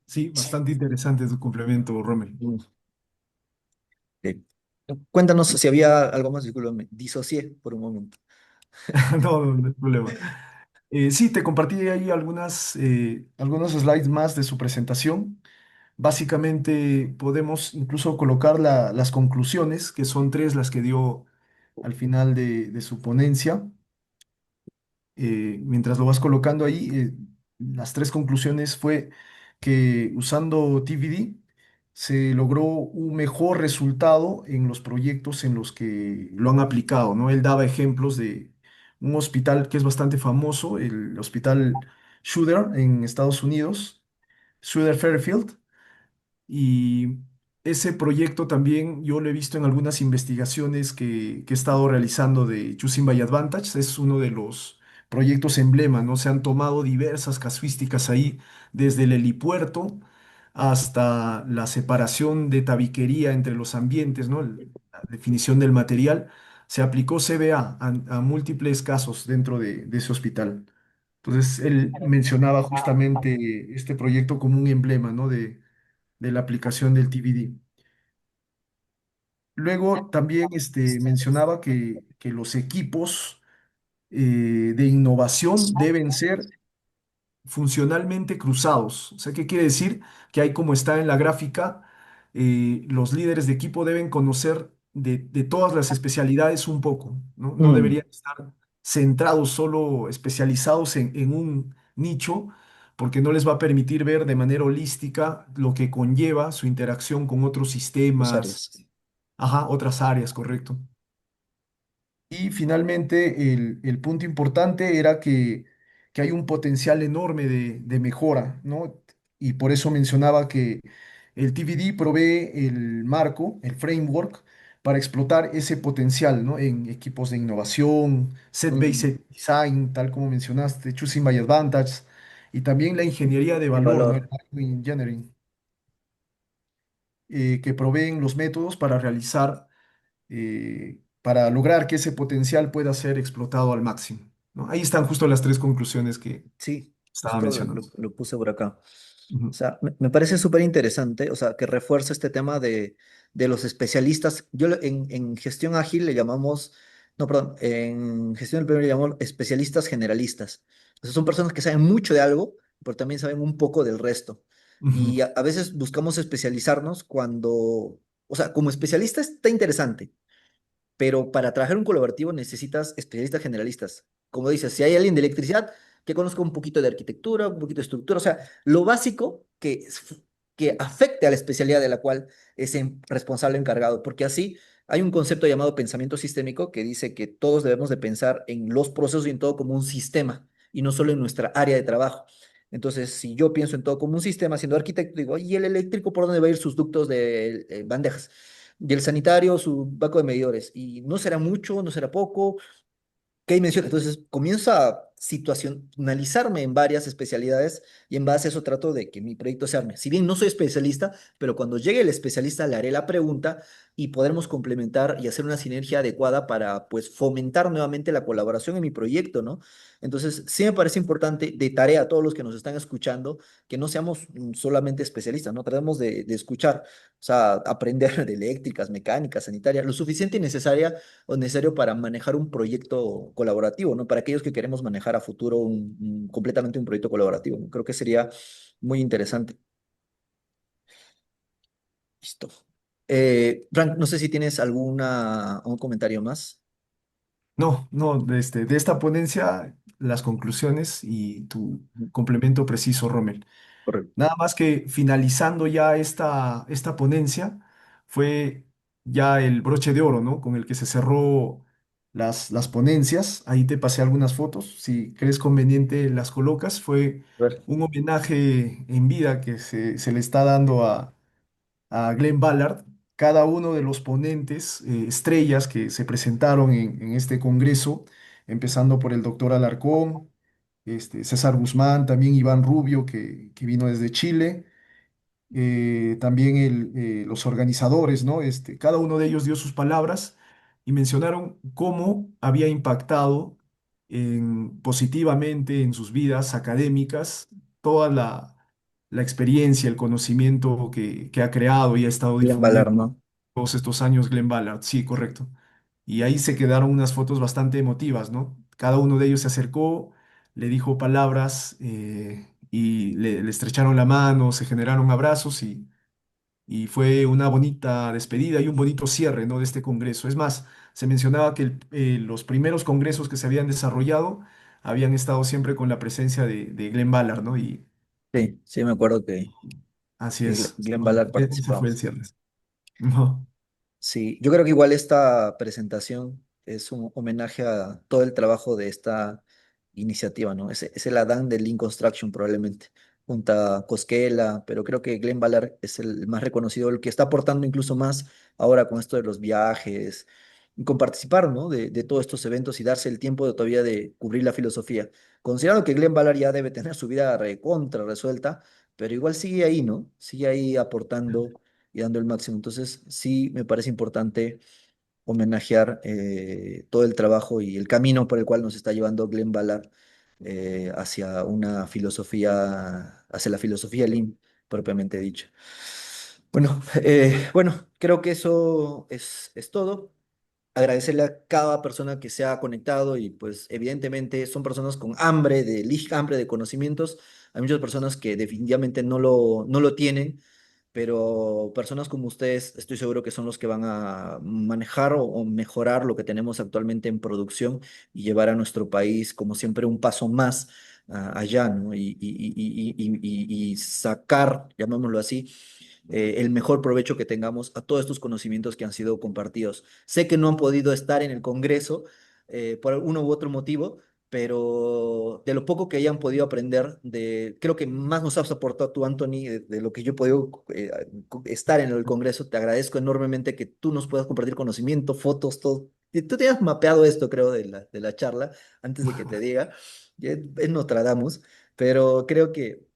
Sí, bastante interesante tu complemento, Rommel. Mm. Ok. Cuéntanos si había algo más, disculpa, me disocié por un momento. No, no, no hay problema. Sí, te compartí ahí algunos slides más de su presentación. Básicamente podemos incluso colocar las conclusiones, que son tres las que dio al final de su ponencia. Mientras lo vas colocando ahí, las tres conclusiones fue que usando TVD se logró un mejor resultado en los proyectos en los que lo han aplicado, ¿no? Él daba ejemplos de un hospital que es bastante famoso, el Hospital Shooter en Estados Unidos, Shooter Fairfield, y ese proyecto también yo lo he visto en algunas investigaciones que he estado realizando de Choosing by Advantage. Es uno de los proyectos emblema, ¿no? Se han tomado diversas casuísticas ahí, desde el helipuerto hasta la separación de tabiquería entre los ambientes, ¿no? La definición del material. Se aplicó CBA a múltiples casos dentro de ese hospital. Entonces, él mencionaba justamente este proyecto como un emblema, ¿no? De la aplicación del TVD. Luego también mencionaba que los equipos de innovación deben ser funcionalmente cruzados. O sea, ¿qué quiere decir? Que hay como está en la gráfica, los líderes de equipo deben conocer de todas las especialidades un poco, ¿no? No Mm, deberían estar centrados solo, especializados en un nicho, porque no les va a permitir ver de manera holística lo que conlleva su interacción con otros dos sistemas, áreas. ajá, otras áreas, correcto. Y finalmente, el punto importante era que hay un potencial enorme de mejora, ¿no? y por eso mencionaba que el TVD provee el marco, el framework, para explotar ese potencial, ¿no? En equipos de innovación, Mm, set-based design, tal como mencionaste, choosing by advantage, y también la ingeniería de el valor, ¿no? El valor. value engineering, que proveen los métodos para realizar, para lograr que ese potencial pueda ser explotado al máximo, ¿no? Ahí están justo las tres conclusiones que Sí, estaba justo mencionando. lo puse por acá. O Ujú, sea, me parece súper interesante, o sea, que refuerza este tema de los especialistas. En gestión ágil le llamamos, no, perdón, en gestión del problema le llamamos especialistas generalistas. O sea, son personas que saben mucho de algo, pero también saben un poco del resto. ujú, Y a veces buscamos especializarnos cuando, o sea, como especialista está interesante, pero para trabajar un colaborativo necesitas especialistas generalistas. Como dices, si hay alguien de electricidad que conozca un poquito de arquitectura, un poquito de estructura, o sea, lo básico que afecte a la especialidad de la cual es el responsable encargado, porque así hay un concepto llamado pensamiento sistémico que dice que todos debemos de pensar en los procesos y en todo como un sistema y no solo en nuestra área de trabajo. Entonces, si yo pienso en todo como un sistema, siendo arquitecto, digo, ¿y el eléctrico por dónde va a ir sus ductos de bandejas? Y el sanitario, su banco de medidores. Y no será mucho, no será poco, ¿qué dimensión? Entonces comienzo a situacionalizarme en varias especialidades y en base a eso trato de que mi proyecto se arme. Si bien no soy especialista, pero cuando llegue el especialista le haré la pregunta y podremos complementar y hacer una sinergia adecuada para pues fomentar nuevamente la colaboración en mi proyecto, ¿no? Entonces sí me parece importante de tarea a todos los que nos están escuchando que no seamos solamente especialistas, ¿no? Tratemos de escuchar, o sea, aprender de eléctricas, mecánicas, sanitarias, lo suficiente y necesaria o necesario para manejar un proyecto colaborativo, ¿no? Para aquellos que queremos manejar a futuro completamente un proyecto colaborativo, ¿no? Creo que sería muy interesante. Listo. Frank, no sé si tienes un comentario más. no, no, de esta ponencia, las conclusiones y tu Ujú. complemento preciso, Rommel. Correcto. Nada más que finalizando ya esta ponencia, fue ya el broche de oro, ¿no? Con el que se cerró las ponencias. Ahí te pasé algunas fotos. Si crees conveniente, las colocas. Fue A ver, un homenaje en vida que se le está dando a Glenn Ballard. Cada uno de los ponentes, estrellas que se presentaron en este congreso, empezando por el doctor Alarcón, César Guzmán, también Iván Rubio, que vino desde Chile, también los organizadores, ¿no? Cada uno de ellos dio sus palabras y mencionaron cómo había impactado positivamente en sus vidas académicas toda la experiencia, el conocimiento que ha creado y ha estado Glenn difundiendo Ballard, ¿no? todos estos años Glenn Ballard. Sí, correcto. Y ahí se quedaron unas fotos bastante emotivas, ¿no? Cada uno de ellos se acercó, le dijo palabras, y le estrecharon la mano, se generaron abrazos y fue una bonita despedida y un bonito cierre, ¿no? De este congreso. Es más, se mencionaba que los primeros congresos que se habían desarrollado habían estado siempre con la presencia de Glenn Ballard, ¿no? Y Sí, sí, me acuerdo así que es. Glenn Ballard Ese fue el participamos. cierre. No. Sí, yo creo que igual esta presentación es un homenaje a todo el trabajo de esta iniciativa, ¿no? Es el Adán del Lean Construction probablemente, junto a Cosquela, pero creo que Glenn Ballard es el más reconocido, el que está aportando incluso más ahora con esto de los viajes, y con participar, ¿no? De todos estos eventos y darse el tiempo de todavía de cubrir la filosofía. Considerando que Glenn Ballard ya debe tener su vida recontra resuelta, pero igual sigue ahí, ¿no? Sigue ahí aportando y dando el máximo. Entonces, sí me parece importante homenajear todo el trabajo y el camino por el cual nos está llevando Glenn Ballard hacia una filosofía, hacia la filosofía Lean, propiamente dicha. Bueno, creo que eso es todo. Agradecerle a cada persona que se ha conectado y pues evidentemente son personas con hambre hambre de conocimientos. Hay muchas personas que definitivamente no lo tienen, pero personas como ustedes estoy seguro que son los que van a manejar o mejorar lo que tenemos actualmente en producción y llevar a nuestro país como siempre un paso más allá, ¿no? Y sacar, llamémoslo así, el mejor provecho que tengamos a todos estos conocimientos que han sido compartidos. Sé que no han podido estar en el Congreso por uno u otro motivo, pero de lo poco que hayan podido aprender, creo que más nos has aportado tú, Anthony, de lo que yo he podido estar en el Congreso. Te agradezco enormemente que tú nos puedas compartir conocimiento, fotos, todo. Y tú tenías mapeado esto, creo, de la charla, antes de que te diga. Es Nostradamus, pero creo que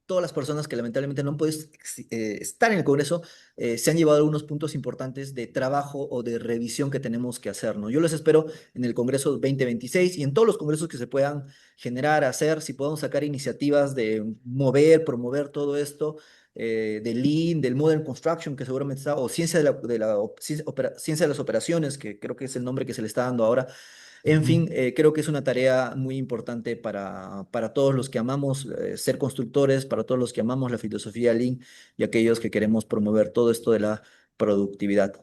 todas las personas que lamentablemente no han podido estar en el Congreso se han llevado algunos puntos importantes de trabajo o de revisión que tenemos que hacer, ¿no? Yo les espero en el Congreso 2026 y en todos los congresos que se puedan generar, hacer, si podemos sacar iniciativas de mover, promover todo esto. Del Lean, del Modern Construction, que seguramente está, o ciencia ciencia de las operaciones, que creo que es el nombre que se le está dando ahora. En Ujú. fin, creo que es una tarea muy importante para todos los que amamos ser constructores, para todos los que amamos la filosofía Lean y aquellos que queremos promover todo esto de la productividad.